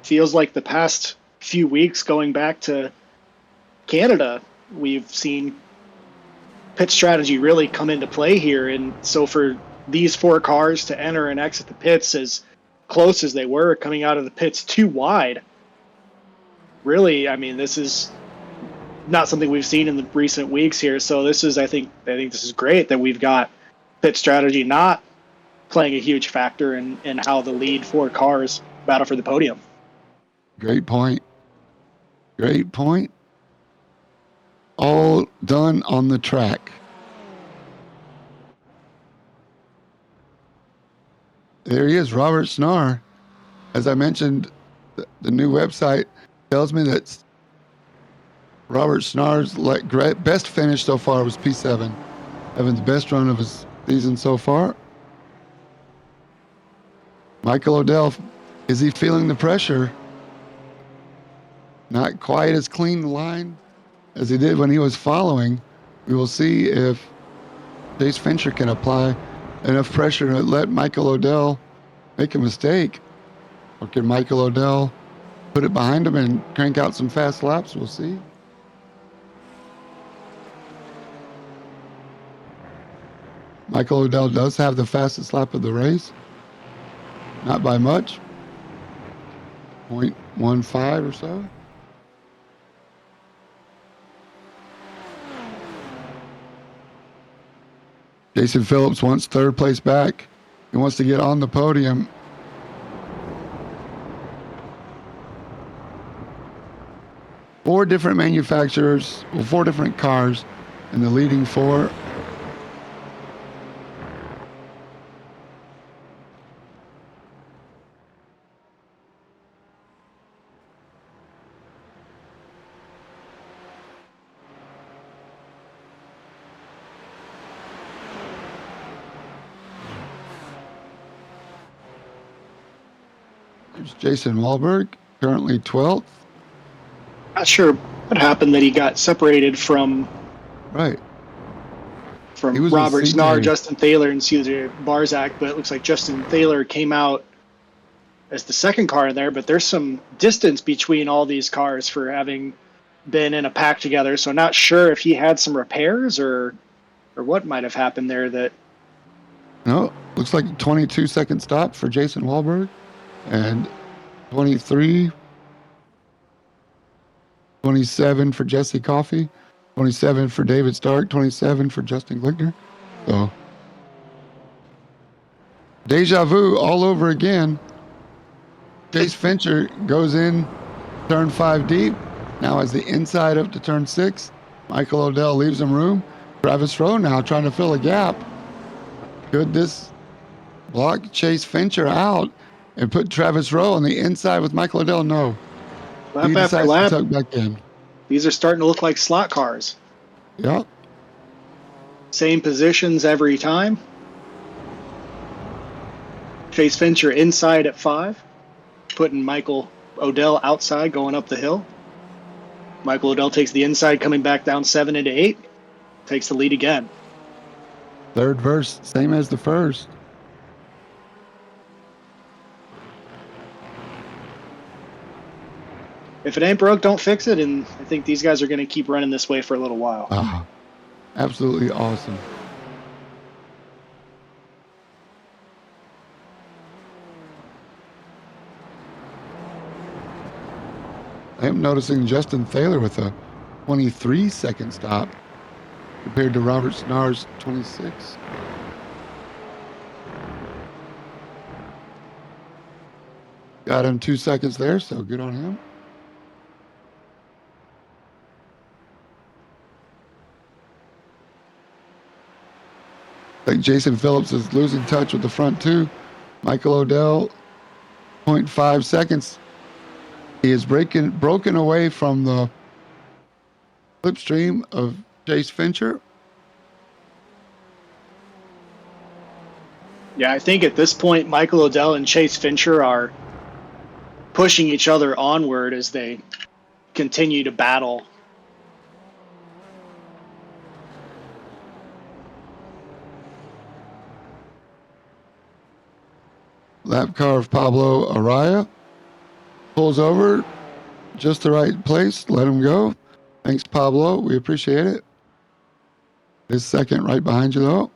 Feels like the past few weeks going back to Canada, we've seen pit strategy really come into play here. And so for these 4 cars to enter and exit the pits as close as they were, coming out of the pits too wide, really, I mean, this is not something we've seen in the recent weeks here. So this is, I think this is great that we've got pit strategy not playing a huge factor in how the lead 4 cars battle for the podium. Great point. Great point. All done on the track. There he is, Robert Snar. As I mentioned, the new website tells me that Robert Snar's best finish so far was P7. Having the best run of his season so far. Michael O'Dell, is he feeling the pressure? Not quite as clean line as he did when he was following. We will see if Chase Fincher can apply enough pressure to let Michael O'Dell make a mistake. Or can Michael O'Dell put it behind him and crank out some fast laps? We'll see. Michael O'Dell does have the fastest lap of the race. Not by much. 0.15 or so. Jason Phillips wants 3rd place back. He wants to get on the podium. Four different manufacturers, 4 different cars in the leading 4. There's Jason Wahlberg, currently 12th. Not sure what happened that he got separated from Robert Snar, Justin Thaler, and Cesar Barzak, but it looks like Justin Thaler came out as the 2nd car in there, but there's some distance between all these cars for having been in a pack together, so not sure if he had some repairs or what might have happened there. That no, looks like a 22-second stop for Jason Wahlberg, and 23, 27 for Jesse Coffey, 27 for David Stark, 27 for Justin Glickner. So, deja vu all over again. Chase Fincher goes in turn 5 deep. Now has the inside up to turn 6. Michael O'Dell leaves him room. Travis Rowe now trying to fill a gap. Could this block Chase Fincher out and put Travis Rowe on the inside with Michael O'Dell? No. Lap after lap, back in. These are starting to look like slot cars. Yep. Same positions every time. Chase Fincher inside at 5, putting Michael O'Dell outside going up the hill. Michael O'Dell takes the inside coming back down 7 into 8, takes the lead again. 3rd verse, same as the 1st. If it ain't broke, don't fix it, and I think these guys are going to keep running this way for a little while. Absolutely awesome. I am noticing Justin Thaler with a 23-second stop compared to Robert Snar's 26. Got him 2 seconds there, so good on him. Like Jason Phillips is losing touch with the front two. Michael Odell, 0.5 seconds. He is broken away from the slipstream of Chase Fincher. Yeah, I think at this point, Michael Odell and Chase Fincher are pushing each other onward as they continue to battle. Lap car of Pablo Araya pulls over just the right place. Let him go. Thanks, Pablo. We appreciate it. His second right behind you, though.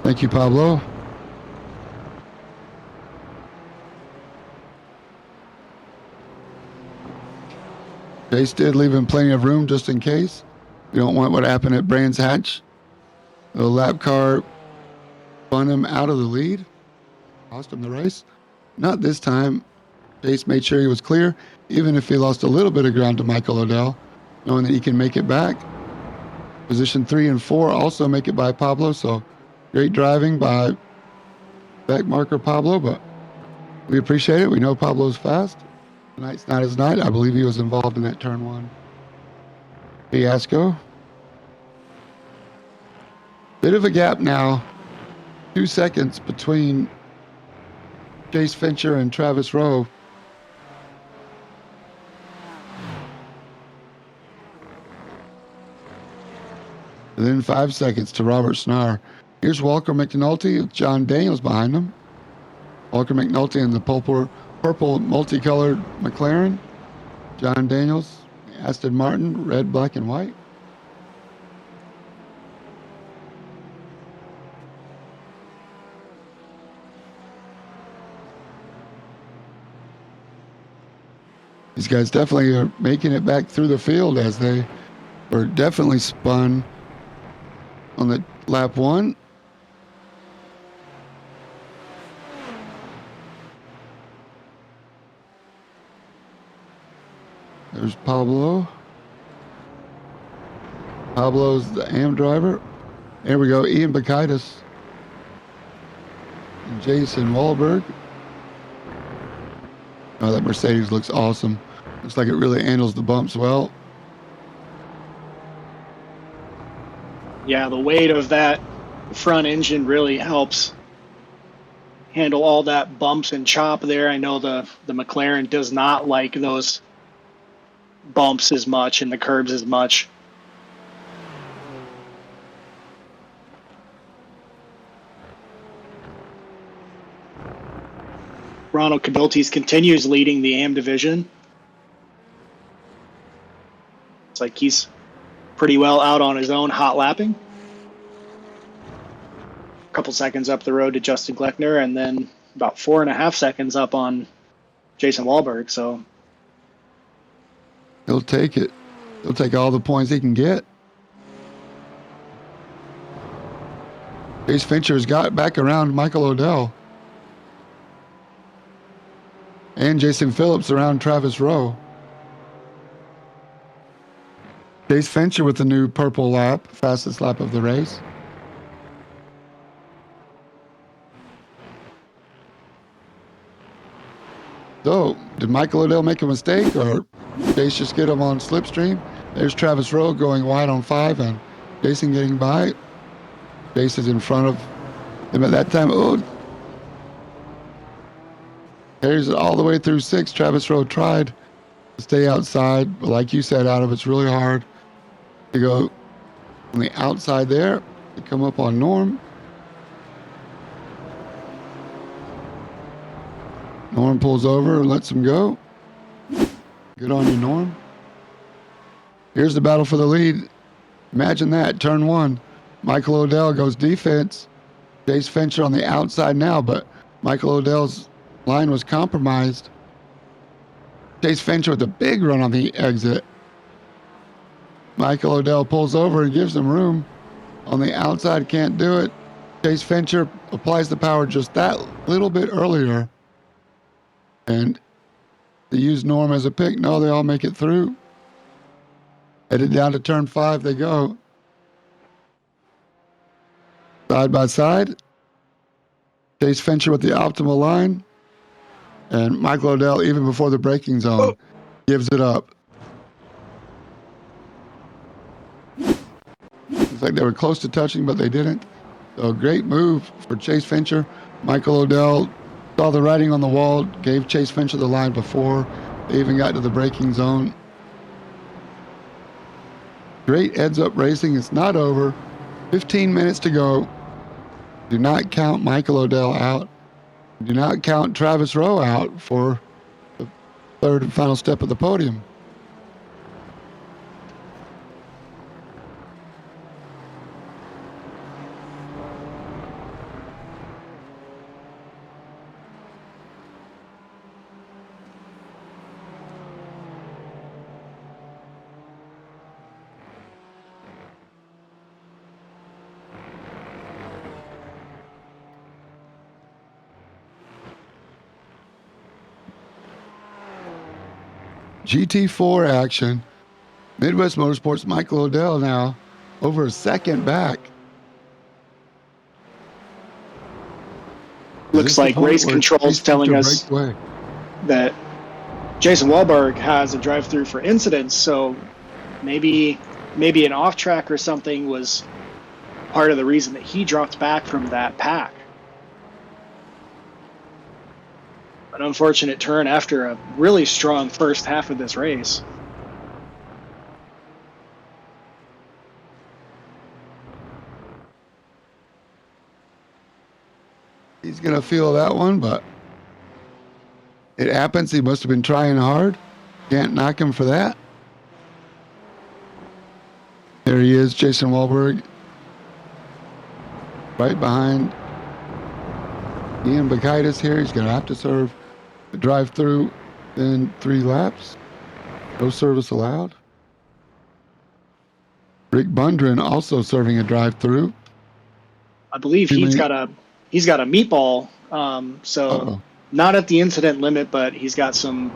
Thank you, Pablo. Chase did leave him plenty of room just in case. You don't want what happened at Brands Hatch. The lap car spun him out of the lead, cost him the race. Not this time. Chase made sure he was clear, even if he lost a little bit of ground to Michael Odell, knowing that he can make it back. Position 3 and 4 also make it by Pablo, so great driving by back marker Pablo, but we appreciate it. We know Pablo's fast. Tonight's not his night. I believe he was involved in that turn 1 fiasco. Bit of a gap now. 2 seconds between Chase Fincher and Travis Rowe. And then 5 seconds to Robert Snar. Here's Walker McNulty with John Daniels behind him. Walker McNulty in the purple multicolored McLaren. John Daniels, Aston Martin, red, black, and white. These guys definitely are making it back through the field as they were definitely spun on the lap 1. There's Pablo. Pablo's the AM driver. There we go, Ian Bakaitis and Jason Wahlberg. Oh, that Mercedes looks awesome. Looks like it really handles the bumps well. Yeah, the weight of that front engine really helps handle all that bumps and chop there. I know the McLaren does not like those bumps as much and the curbs as much. Ronald Cabiltes continues leading the AM division. It's like he's pretty well out on his own, hot lapping. A couple seconds up the road to Justin Gleckner, and then about 4.5 seconds up on Jason Wahlberg. So he'll take it. He'll take all the points he can get. Chase Fincher's got back around Michael Odell. And Jason Phillips around Travis Rowe. Chase Fincher with the new purple lap, fastest lap of the race. So, did Michael Odell make a mistake, or Chase just get him on slipstream? There's Travis Rowe going wide on 5, and Jason getting by. Chase is in front of him at that time. Oh, carries it all the way through 6. Travis Rowe tried to stay outside, but like you said, Adam, it's really hard to go on the outside there to come up on Norm. Norm pulls over and lets him go. Good on you, Norm. Here's the battle for the lead. Imagine that, turn 1. Michael Odell goes defense. Chase Fincher on the outside now, but Michael Odell's line was compromised. Chase Fincher with a big run on the exit. Michael Odell pulls over and gives him room. On the outside, can't do it. Chase Fincher applies the power just that little bit earlier. And They use Norm as a pick. No, they all make it through. Headed down to turn 5 they go. Side by side. Chase Fincher with the optimal line. And Michael Odell, even before the braking zone, gives it up. It's like they were close to touching, but they didn't. So a great move for Chase Fincher. Michael Odell saw the writing on the wall, gave Chase Fincher the line before they even got to the braking zone. Great heads-up racing. It's not over. 15 minutes to go. Do not count Michael Odell out. Do not count Travis Rowe out for the third and final step of the podium. GT4 action. Midwest Motorsports, Michael Odell now over a second back. Looks like race control's telling us that Jason Wahlberg has a drive-through for incidents, so maybe an off-track or something was part of the reason that he dropped back from that pack. An unfortunate turn after a really strong first half of this race. He's going to feel that one, but it happens. He must have been trying hard. Can't knock him for that. There he is, Jason Wahlberg. Right behind Ian Bakaitis here. He's going to have to serve the drive-through in 3 laps. No service allowed. Rick Bundren also serving a drive-through. I believe he's got a meatball, so not at the incident limit, but he's got some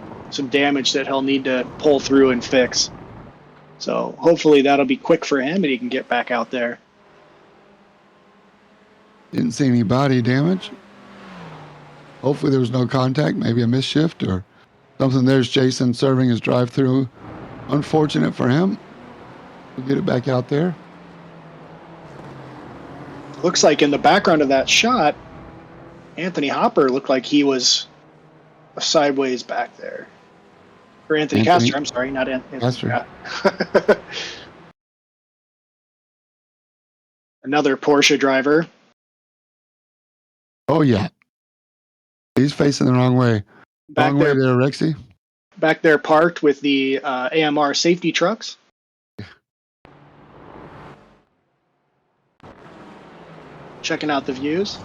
damage that he'll need to pull through and fix. So hopefully that'll be quick for him and he can get back out there. Didn't see any body damage. Hopefully there was no contact, maybe a misshift or something. There's Jason serving his drive-through. Unfortunate for him. We'll get it back out there. Looks like in the background of that shot, Anthony Hopper looked like he was sideways back there. Or Anthony Castor, I'm sorry, not Anthony Castor. Another Porsche driver. Oh, yeah. He's facing the wrong way. Wrong way there, Rexy. Back there parked with the AMR safety trucks. Checking out the views.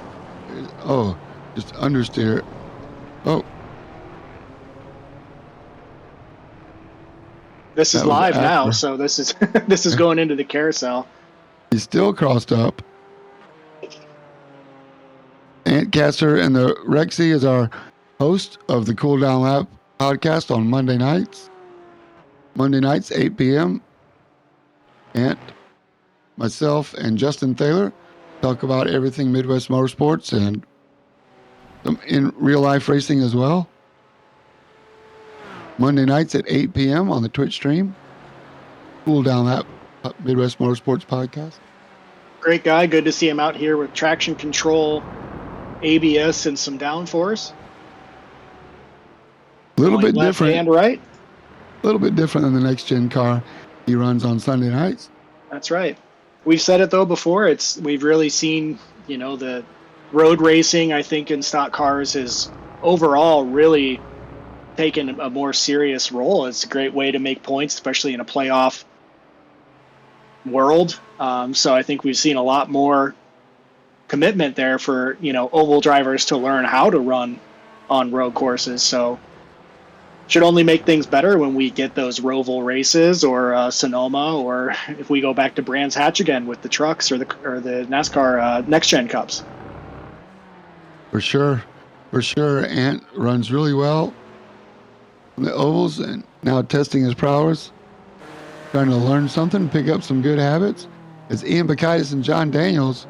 Oh, just understeer. Oh. This is live now, so this is going into the carousel. He's still crossed up. Ant Caster and the Rexy is our host of the Cool Down Lap podcast on Monday nights. Monday nights, 8 p.m. Ant, myself, and Justin Thaler talk about everything Midwest Motorsports and some in real life racing as well. Monday nights at 8 p.m. on the Twitch stream. Cool Down Lap Midwest Motorsports podcast. Great guy. Good to see him out here with traction control, ABS, and some downforce. A little bit different. And right. A little bit different than the next gen car he runs on Sunday nights. That's right. We've said it though before. We've really seen, the road racing, I think, in stock cars is overall really taken a more serious role. It's a great way to make points, especially in a playoff world. So I think we've seen a lot more commitment there for, oval drivers to learn how to run on road courses. So should only make things better when we get those Roval races or Sonoma, or if we go back to Brands Hatch again with the trucks or the NASCAR Next Gen Cups. For sure. Ant runs really well. on the ovals and now testing his prowess, trying to learn something, pick up some good habits. As Ian Bacchitis and John Daniels,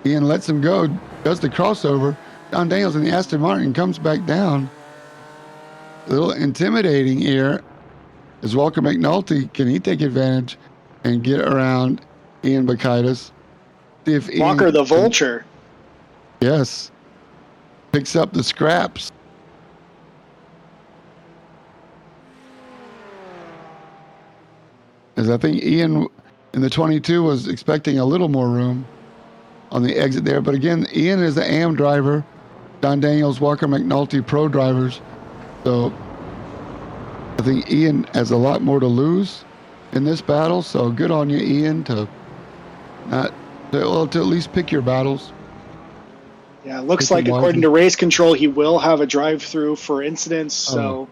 Ian lets him go, does the crossover. John Daniels in the Aston Martin comes back down. A little intimidating here. As Walker McNulty, can he take advantage and get around Ian Bacchitis? See if Walker Ian the Vulture. Yes. Picks up the scraps. As I think Ian in the 22 was expecting a little more room on the exit there. But again, Ian is the AM driver. John Daniels, Walker McNulty, pro drivers. So I think Ian has a lot more to lose in this battle. So good on you, Ian, to at least pick your battles. Yeah, looks like according to race control, he will have a drive-through for incidents. So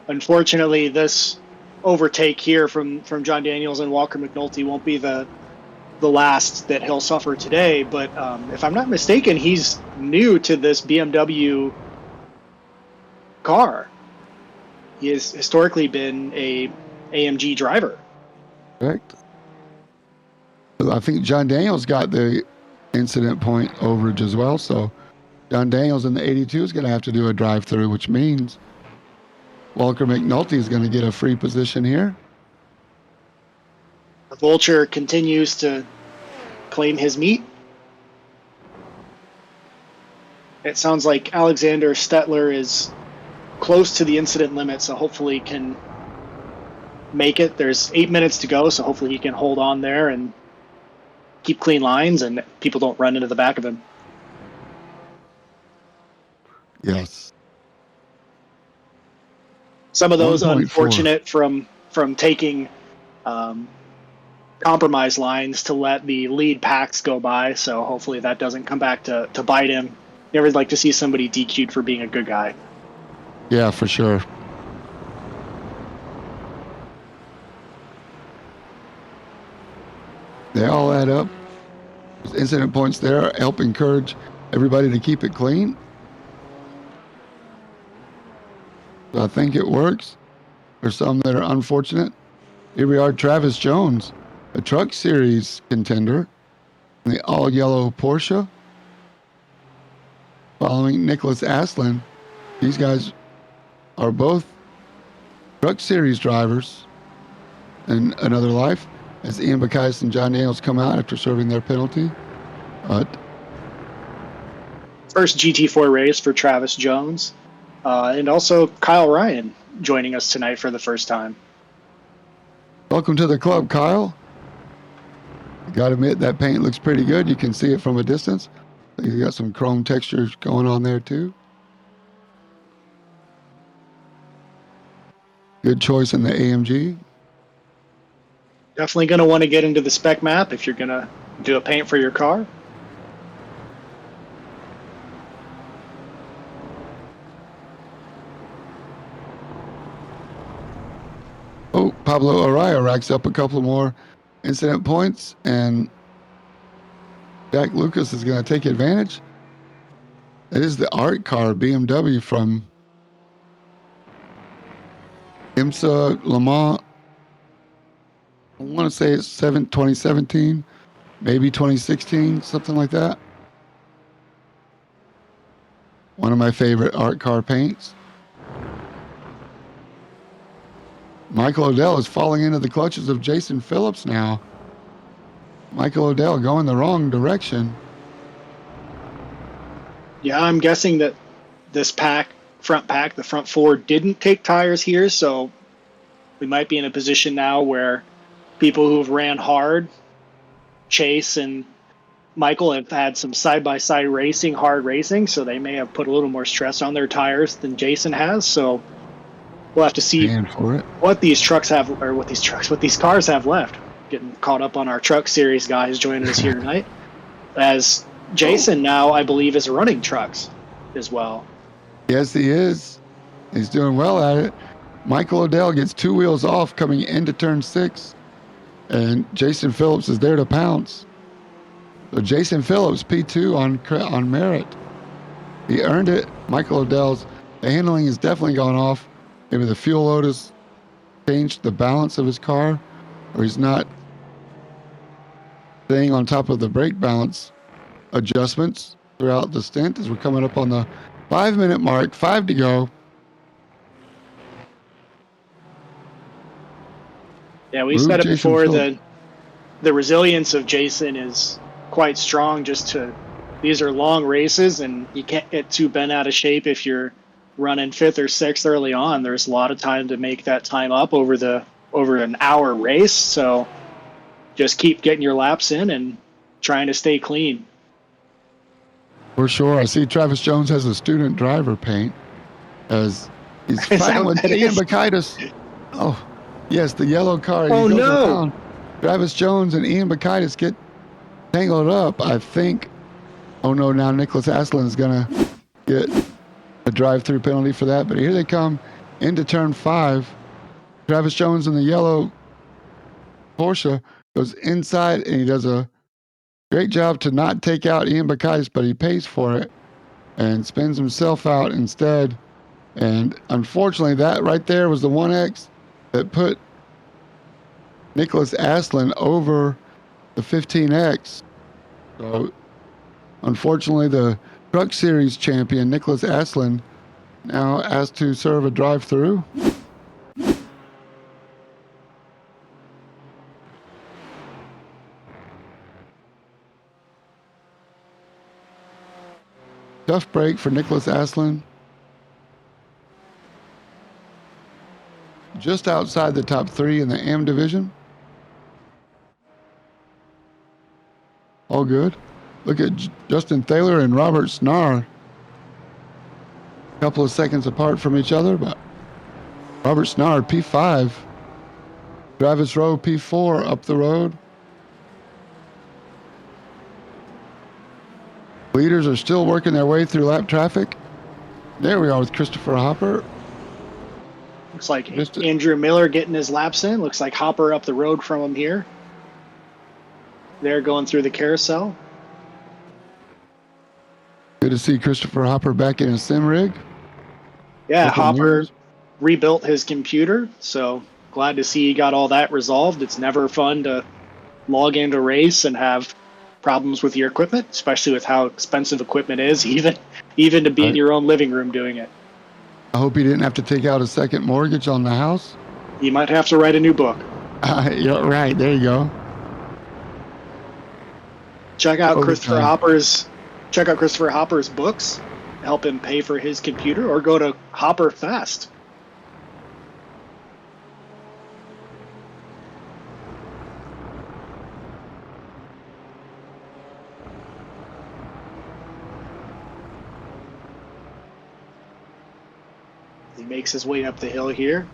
unfortunately, this overtake here from John Daniels and Walker McNulty won't be the last that he'll suffer today. But if I'm not mistaken, he's new to this BMW car. He has historically been a AMG driver. Correct. I think John Daniels got the incident point overage as well. So John Daniels in the 82 is going to have to do a drive-through, which means Walker McNulty is going to get a free position here. The Vulture continues to claim his meat. It sounds like Alexander Stetler is close to the incident limit, so hopefully can make it. There's 8 minutes to go, so hopefully he can hold on there and keep clean lines and people don't run into the back of him. Yes. Some of those unfortunate from taking compromise lines to let the lead packs go by, so hopefully that doesn't come back to bite him. Never like to see somebody DQ'd for being a good guy. Yeah, for sure. They all add up. Incident points there help encourage everybody to keep it clean. So I think it works. For some that are unfortunate. Here we are, Travis Jones, a Truck Series contender in the all-yellow Porsche. Following Nicholas Aslan. These guys are both Truck Series drivers in another life, as Ian Bacchitis and John Daniels come out after serving their penalty. First GT4 race for Travis Jones, and also Kyle Ryan joining us tonight for the first time. Welcome to the club, Kyle. Got to admit, that paint looks pretty good. You can see it from a distance. You got some chrome textures going on there too. Good choice in the AMG. Definitely going to want to get into the spec map if you're going to do a paint for your car. Oh, Pablo Araya racks up a couple more incident points, and Jack Lucas is going to take advantage. That is the art car BMW from IMSA Le Mans. I want to say it's 2017, maybe 2016, something like that. One of my favorite art car paints. Michael Odell is falling into the clutches of Jason Phillips now. Michael Odell going the wrong direction. Yeah, I'm guessing that this front pack, the front four, didn't take tires here, so we might be in a position now where people who've ran hard, Chase and Michael, have had some side-by-side racing, hard racing, so they may have put a little more stress on their tires than Jason has, so we'll have to see what these cars have left. Getting caught up on our Truck Series guys joining us here tonight. As Jason now, I believe, is running trucks as well. Yes, he is. He's doing well at it. Michael Odell gets two wheels off coming into turn 6, and Jason Phillips is there to pounce. So Jason Phillips, P2 on merit. He earned it. Michael Odell's handling is definitely gone off. maybe the fuel load has changed the balance of his car, or he's not staying on top of the brake balance adjustments throughout the stint as we're coming up on the 5-minute mark, 5 to go. Yeah, we said it before, the resilience of Jason is quite strong. These are long races, and you can't get too bent out of shape if you're running 5th or 6th early on. There's a lot of time to make that time up over an hour race. So just keep getting your laps in and trying to stay clean. For sure. I see Travis Jones has a student driver paint as he's fighting with Ian Bakaitis. Oh, yes, the yellow car. Oh, he goes no. around. Travis Jones and Ian Bakaitis get tangled up, I think. Oh, no, now Nicholas Aslan is going to get a drive-through penalty for that. But here they come into turn 5. Travis Jones in the yellow Porsche goes inside, and he does a great job to not take out Ian Bakaitis, but he pays for it and spins himself out instead. And unfortunately, that right there was the 1X that put Nicholas Aslan over the 15X. So unfortunately, the Truck Series champion, Nicholas Aslan, now asked to serve a drive-through. Tough break for Nicholas Aslan. Just outside the top 3 in the AM division. All good. Look at Justin Thaler and Robert Snar. A couple of seconds apart from each other, but Robert Snar, P5. Travis Rowe, P4 up the road. Leaders are still working their way through lap traffic. There we are with Christopher Hopper. Looks like Andrew Miller getting his laps in. Looks like Hopper up the road from him here. They're going through the carousel. Good to see Christopher Hopper back in his sim rig. Yeah, Hopper rebuilt his computer, so glad to see he got all that resolved. It's never fun to log into a race and have problems with your equipment, especially with how expensive equipment is, even to be in your own living room doing it. I hope he didn't have to take out a second mortgage on the house. He might have to write a new book. You're right. There you go. Check out Christopher Hopper's books. Help him pay for his computer, or go to Hopper Fast. He makes his way up the hill here.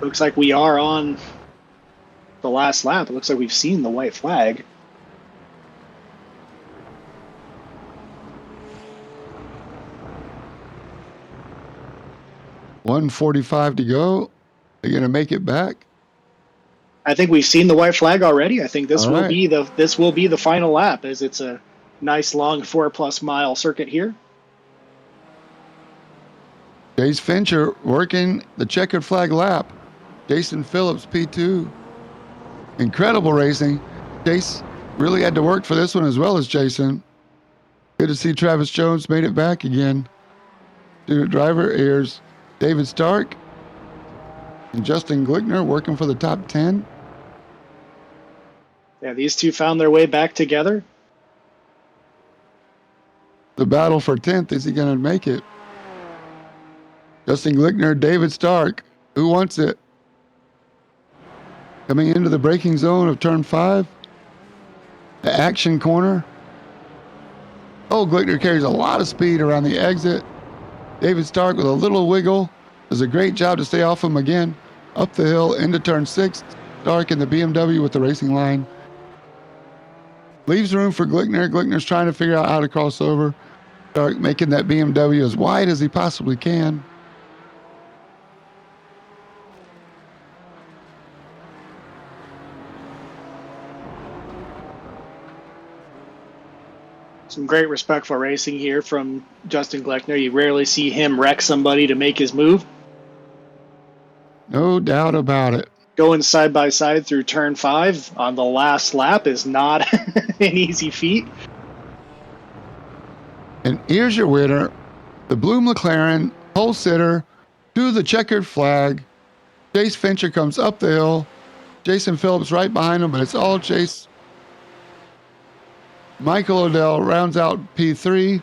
Looks like we are on the last lap. It looks like we've seen the white flag. $1:45 to go. They're going to make it back. I think we've seen the white flag already. I think this will be the final lap, as it's a nice long 4+ mile circuit here. Chase Fincher working the checkered flag lap. Jason Phillips, P2. Incredible racing. Chase really had to work for this one as well as Jason. Good to see Travis Jones made it back again. Student driver, here's David Stark and Justin Glickner working for the top 10. Yeah, these two found their way back together. The battle for 10th. Is he going to make it? Justin Glickner, David Stark. Who wants it? Coming into the braking zone of turn 5. The action corner. Oh, Glickner carries a lot of speed around the exit. David Stark with a little wiggle does a great job to stay off him again. Up the hill into turn 6. Stark in the BMW with the racing line. Leaves room for Glickner. Glickner's trying to figure out how to cross over. Stark making that BMW as wide as he possibly can. Some great respectful racing here from Justin Gleckner. You rarely see him wreck somebody to make his move. No doubt about it. Going side by side through turn 5 on the last lap is not an easy feat. And here's your winner, the blue McLaren, pole sitter, to the checkered flag. Chase Fincher comes up the hill. Jason Phillips right behind him, but it's all Chase. Michael Odell rounds out P3.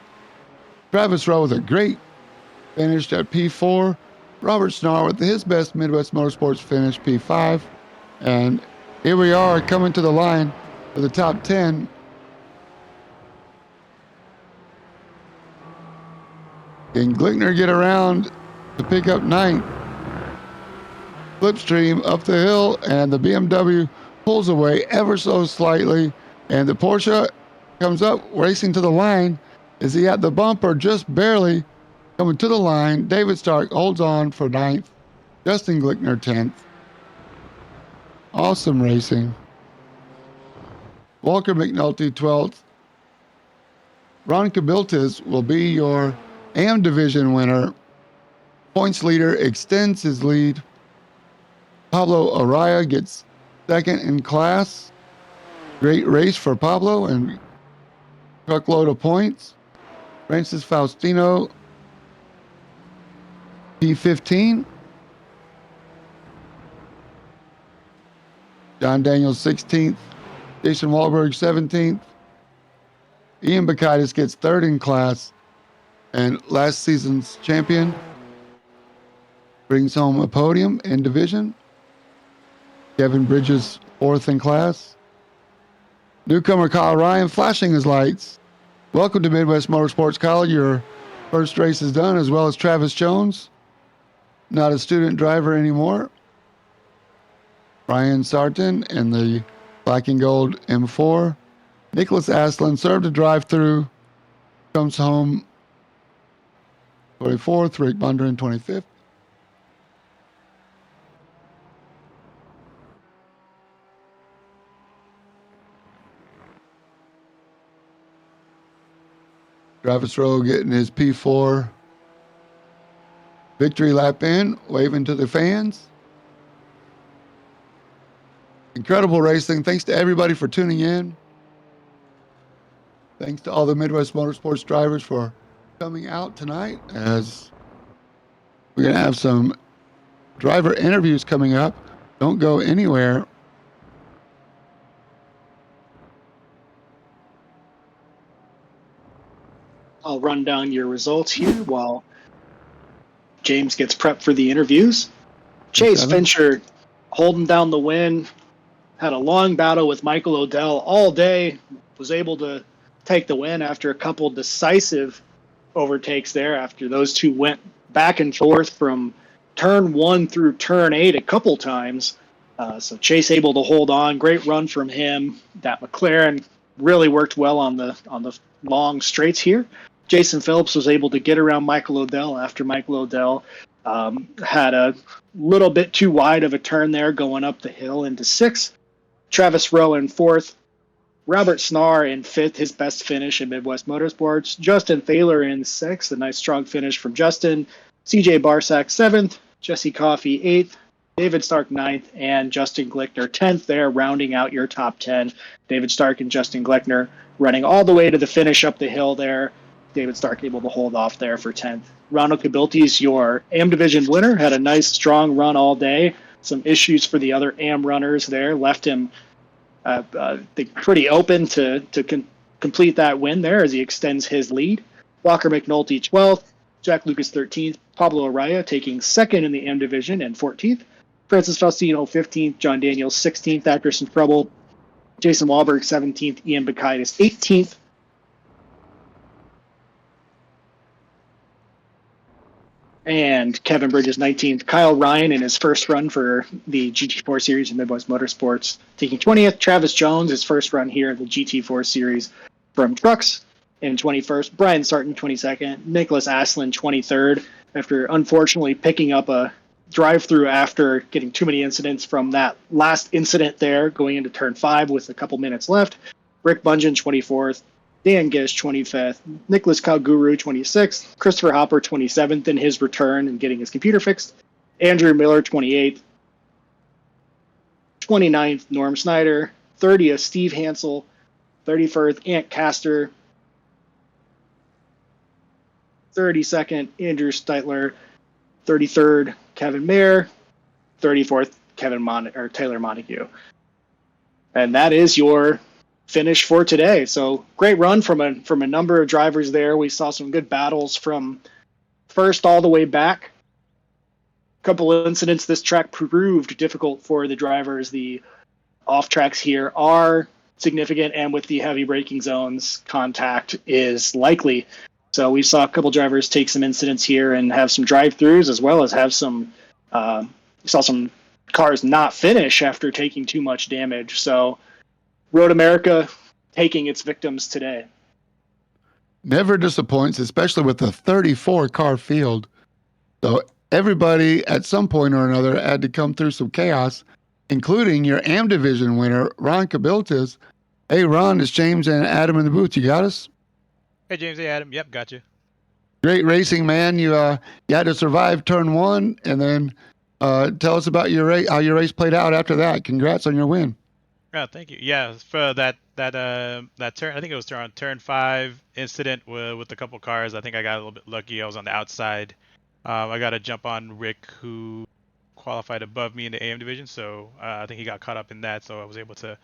Travis Rowe with a great finish at P4. Robert Snar with his best Midwest Motorsports finish, P5. And here we are coming to the line for the top 10. Can Glickner get around to pick up 9th? Slipstream up the hill, and the BMW pulls away ever so slightly, and the Porsche comes up racing to the line. Is he at the bump or just barely coming to the line? David Stark holds on for 9th. Justin Glickner 10th. Awesome racing. Walker McNulty 12th. Ron Kabiltis will be your AM Division winner. Points leader extends his lead. Pablo Araya gets 2nd in class. Great race for Pablo and truckload of points. Francis Faustino, P15. John Daniels 16th. Jason Wahlberg 17th. Ian Bakaitis gets 3rd in class. And last season's champion brings home a podium in division. Kevin Bridges 4th in class. Newcomer Kyle Ryan flashing his lights. Welcome to Midwest Motorsports, Kyle. Your first race is done, as well as Travis Jones. Not a student driver anymore. Brian Sarton in the black and gold M4. Nicholas Aslan served a drive-through. Comes home 24th. Rick Bundren 25th. Travis Rowe getting his P4 victory lap in, waving to the fans. Incredible racing. Thanks to everybody for tuning in. Thanks to all the Midwest Motorsports drivers for coming out tonight, as we're going to have some driver interviews coming up. Don't go anywhere. I'll run down your results here while James gets prepped for the interviews. Chase Fincher holding down the win, had a long battle with Michael Odell all day, was able to take the win after a couple decisive overtakes there, after those two went back and forth from turn 1 through turn 8 a couple times. So Chase able to hold on. Great run from him. That McLaren really worked well on the long straights here. Jason Phillips was able to get around Michael Odell after Michael Odell had a little bit too wide of a turn there going up the hill into 6th. Travis Rowe in 4th. Robert Snar in 5th, his best finish in Midwest Motorsports. Justin Thaler in 6th, a nice strong finish from Justin. CJ Barsack 7th. Jesse Coffey 8th. David Stark 9th, and Justin Glickner 10th there, rounding out your top 10. David Stark and Justin Glickner running all the way to the finish up the hill there. David Stark able to hold off there for 10th. Ronald Kabiltis, your AM Division winner, had a nice strong run all day. Some issues for the other AM runners there left him pretty open to complete that win there as he extends his lead. Walker McNulty 12th, Jack Lucas 13th, Pablo Araya taking 2nd in the AM Division and 14th. Francis Faustino 15th, John Daniels 16th after some trouble. Jason Wahlberg 17th, Ian Bakaitis 18th. And Kevin Bridges 19th. Kyle Ryan in his first run for the GT4 Series in Midwest Motorsports taking 20th. Travis Jones, his first run here in the GT4 Series from Trucks in 21st. Brian Sarton 22nd. Nicholas Aslan 23rd after unfortunately picking up a drive-through after getting too many incidents from that last incident there going into turn 5 with a couple minutes left. Rick Bungen 24th. Dan Gish 25th, Nicholas Kalguru 26th, Christopher Hopper 27th in his return and getting his computer fixed, Andrew Miller 28th, 29th Norm Snyder, 30th Steve Hansel, 31st Ant Castor, 32nd Andrew Steitler, 33rd Kevin Mayer, 34th Taylor Montague. And that is your finish for today. So great run from a number of drivers there. We saw some good battles from first all the way back. A couple of incidents this track proved difficult for the drivers. The off tracks here are significant, and with the heavy braking zones, contact is likely. So we saw a couple drivers take some incidents here and have some drive-throughs, as well as have some saw some cars not finish after taking too much damage. So Road America taking its victims today. Never disappoints, especially with a 34 car field. So everybody at some point or another had to come through some chaos, including your AM division winner, Ron Kabiltis. Hey, Ron, it's James and Adam in the booth. You got us? Hey, James. Hey, Adam. Yep, got you. Great racing, man. You had to survive turn one, and then tell us about your race, how your race played out after that. Congrats on your win. Oh, thank you. Yeah, for that turn, I think it was on turn 5 incident with a couple cars. I think I got a little bit lucky. I was on the outside. I got a jump on Rick, who qualified above me in the AM division, so I think he got caught up in that. So I was able to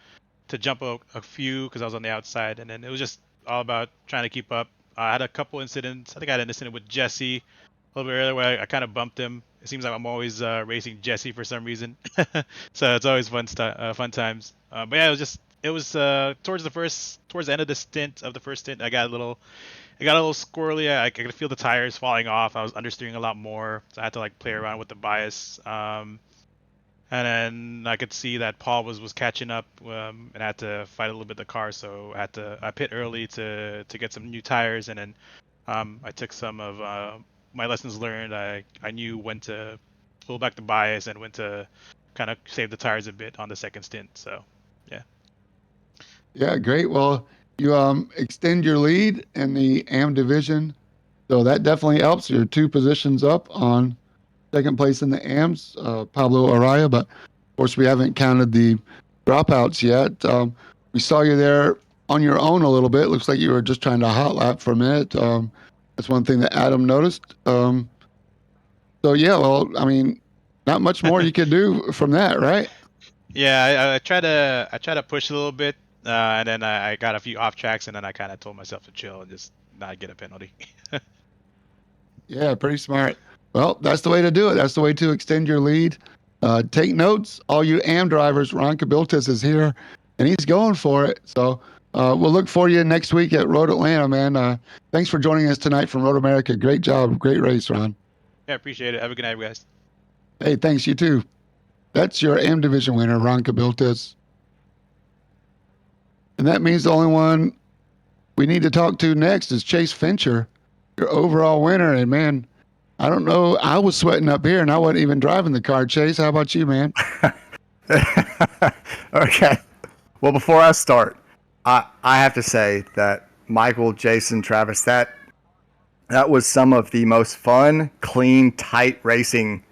jump a few because I was on the outside, and then it was just all about trying to keep up. I had a couple incidents. I think I had an incident with Jesse a little bit earlier where I kind of bumped him. It seems like I'm always racing Jesse for some reason, so it's always fun times. But yeah, it was towards the end of the first stint, I got a little squirrely. I could feel the tires falling off. I was understeering a lot more, so I had to like play around with the bias. And then I could see that Paul was catching up, and I had to fight a little bit of the car, so I pit early to get some new tires, and then I took some of my lessons learned. I knew when to pull back the bias and when to kind of save the tires a bit on the second stint. So, yeah. Yeah, great. Well, you extend your lead in the AM division, so that definitely helps. You're 2 positions up on second place in the AMs, Pablo Araya, but of course we haven't counted the dropouts yet. We saw you there on your own a little bit. Looks like you were just trying to hot lap for a minute. That's one thing that Adam noticed. So yeah, well, I mean, not much more you could do from that, right? Yeah, I try to push a little bit, and then I got a few off tracks, and then I kind of told myself to chill and just not get a penalty. Yeah, pretty smart. Well, that's the way to do it. That's the way to extend your lead. Take notes, all you AM drivers. Ron Kabiltis is here, and he's going for it. So we'll look for you next week at Road Atlanta, man. Thanks for joining us tonight from Road America. Great job. Great race, Ron. Yeah, appreciate it. Have a good night, guys. Hey, thanks. You too. That's your AM division winner, Ron Kabiltis. And that means the only one we need to talk to next is Chase Fincher, your overall winner. And man, I don't know. I was sweating up here and I wasn't even driving the car. Chase, how about you, man? Okay. Well, before I start, I have to say that Michael, Jason, Travis, that was some of the most fun, clean, tight racing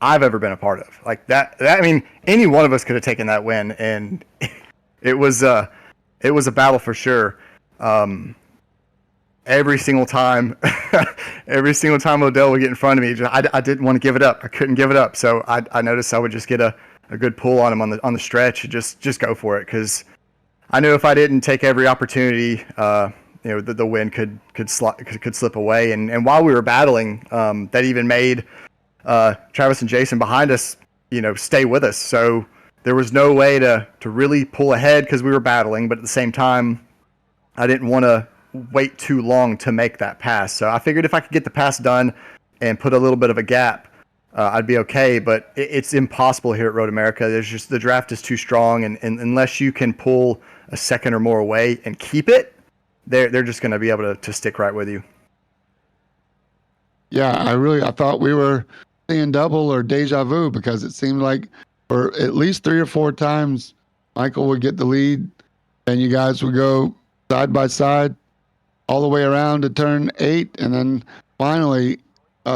I've ever been a part of. Like that I mean, any one of us could have taken that win, and it was a battle for sure. Every single time Odell would get in front of me, I didn't want to give it up. I couldn't give it up. So I noticed I would just get a good pull on him on the stretch and just go for it, because I knew if I didn't take every opportunity, the win could slip away. And while we were battling, that even made Travis and Jason behind us, stay with us. So there was no way to really pull ahead because we were battling, but at the same time, I didn't want to wait too long to make that pass. So I figured if I could get the pass done and put a little bit of a gap, I'd be okay. But it's impossible here at Road America. There's just, the draft is too strong, and unless you can pull a second or more away and keep it, they're just going to be able to stick right with you. Yeah, I thought we were seeing double or deja vu, because it seemed like for at least 3 or 4 times Michael would get the lead and you guys would go side by side, all the way around to turn 8, and then finally,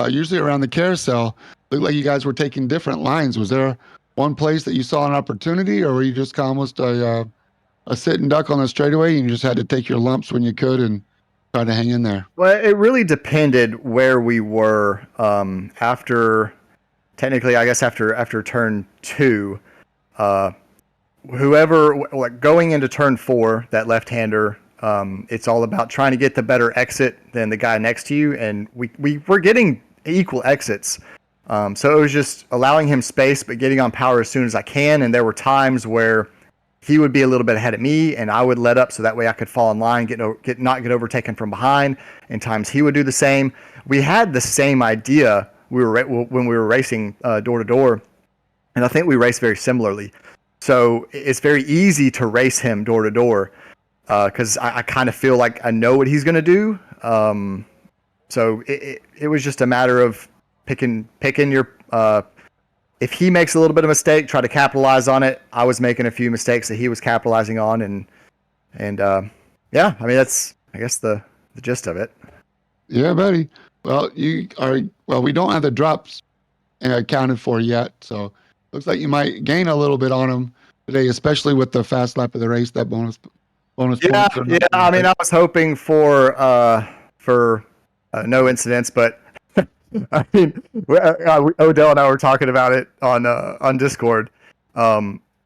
usually around the carousel, looked like you guys were taking different lines. Was there one place that you saw an opportunity, or were you just almost a sitting duck on the straightaway, and you just had to take your lumps when you could and try to hang in there? Well, it really depended where we were after. Technically, I guess after turn 2, whoever like going into turn 4, that left-hander, it's all about trying to get the better exit than the guy next to you, and we were getting equal exits. So it was just allowing him space, but getting on power as soon as I can. And there were times where he would be a little bit ahead of me, and I would let up so that way I could fall in line, not get overtaken from behind. And times he would do the same. We had the same idea. When we were racing door to door, and I think we raced very similarly. So it's very easy to race him door to door because I kind of feel like I know what he's going to do. So it was just a matter of picking your. If he makes a little bit of mistake, try to capitalize on it. I was making a few mistakes that he was capitalizing on, and yeah, I mean that's I guess the gist of it. Yeah, buddy. Well, we don't have the drops accounted for yet, so looks like you might gain a little bit on them today, especially with the fast lap of the race. That bonus Yeah, points. yeah. I mean, I was hoping for no incidents, but I mean, Odell and I were talking about it on Discord.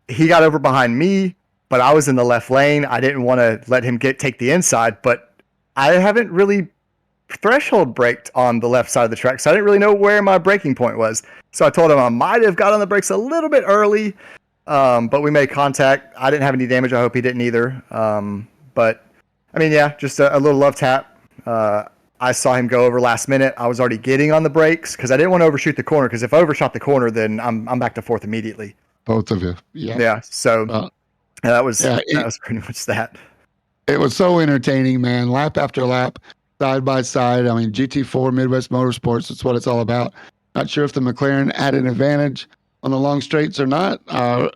He got over behind me, but I was in the left lane. I didn't want to let him take the inside, but I haven't really threshold braked on the left side of the track, so I didn't really know where my braking point was. So I told him I might have got on the brakes a little bit early, but we made contact. I didn't have any damage. I hope he didn't either. But I mean, yeah, just a little love tap. I saw him go over last minute. I was already getting on the brakes because I didn't want to overshoot the corner, because if I overshot the corner, then I'm back to fourth immediately. Both of you. Yeah. Yeah. So that was pretty much that. It was so entertaining, man. Lap after lap, side by side. I mean, GT4 Midwest Motorsports, that's what it's all about. Not sure if the McLaren had an advantage on the long straights or not. I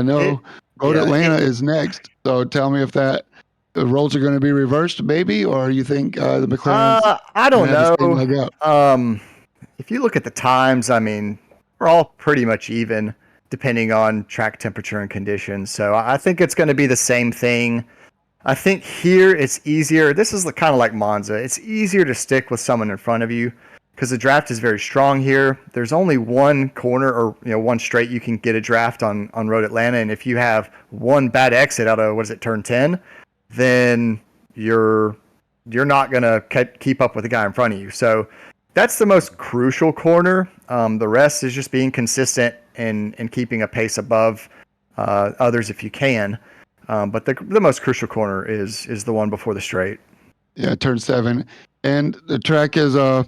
know Road Atlanta is next. So tell me if the roles are going to be reversed, maybe, or you think the McLaren? I don't know. If you look at the times, I mean, we're all pretty much even, depending on track temperature and conditions. So I think it's going to be the same thing. I think here it's easier. This is kind of like Monza. It's easier to stick with someone in front of you because the draft is very strong here. There's only one corner or one straight you can get a draft on Road Atlanta, and if you have one bad exit out of turn 10, then you're not gonna keep up with the guy in front of you. So that's the most crucial corner. The rest is just being consistent and keeping a pace above others if you can. But the most crucial corner is the one before the straight. Yeah, turn 7. And the track is about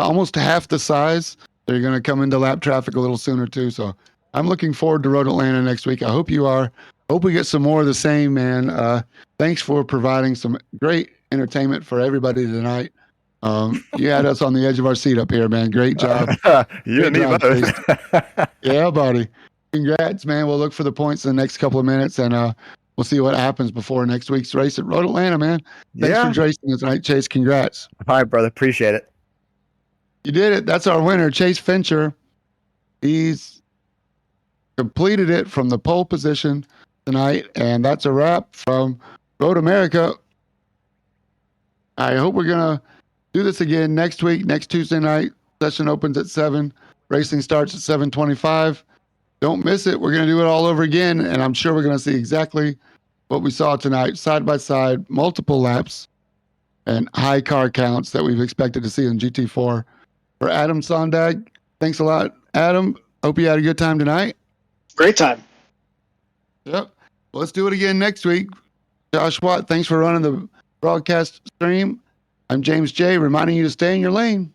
almost half the size. They're going to come into lap traffic a little sooner, too. So I'm looking forward to Road Atlanta next week. I hope you are. Hope we get some more of the same, man. Thanks for providing some great entertainment for everybody tonight. You had us on the edge of our seat up here, man. Great job. You and me both. Yeah, buddy. Congrats, man. We'll look for the points in the next couple of minutes, and we'll see what happens before next week's race at Road Atlanta, man. Thanks for racing us tonight, Chase. Congrats. All right, brother. Appreciate it. You did it. That's our winner, Chase Fincher. He's completed it from the pole position tonight, and that's a wrap from Road America. I hope we're going to do this again next week, next Tuesday night. Session opens at 7. Racing starts at 7:25. Don't miss it. We're going to do it all over again, and I'm sure we're going to see exactly what we saw tonight, side by side, multiple laps, and high car counts that we've expected to see in GT4. For Adam Sondag, thanks a lot, Adam. Hope you had a good time tonight. Great time. Yep. Well, let's do it again next week. Josh Watt, thanks for running the broadcast stream. I'm James J, reminding you to stay in your lane.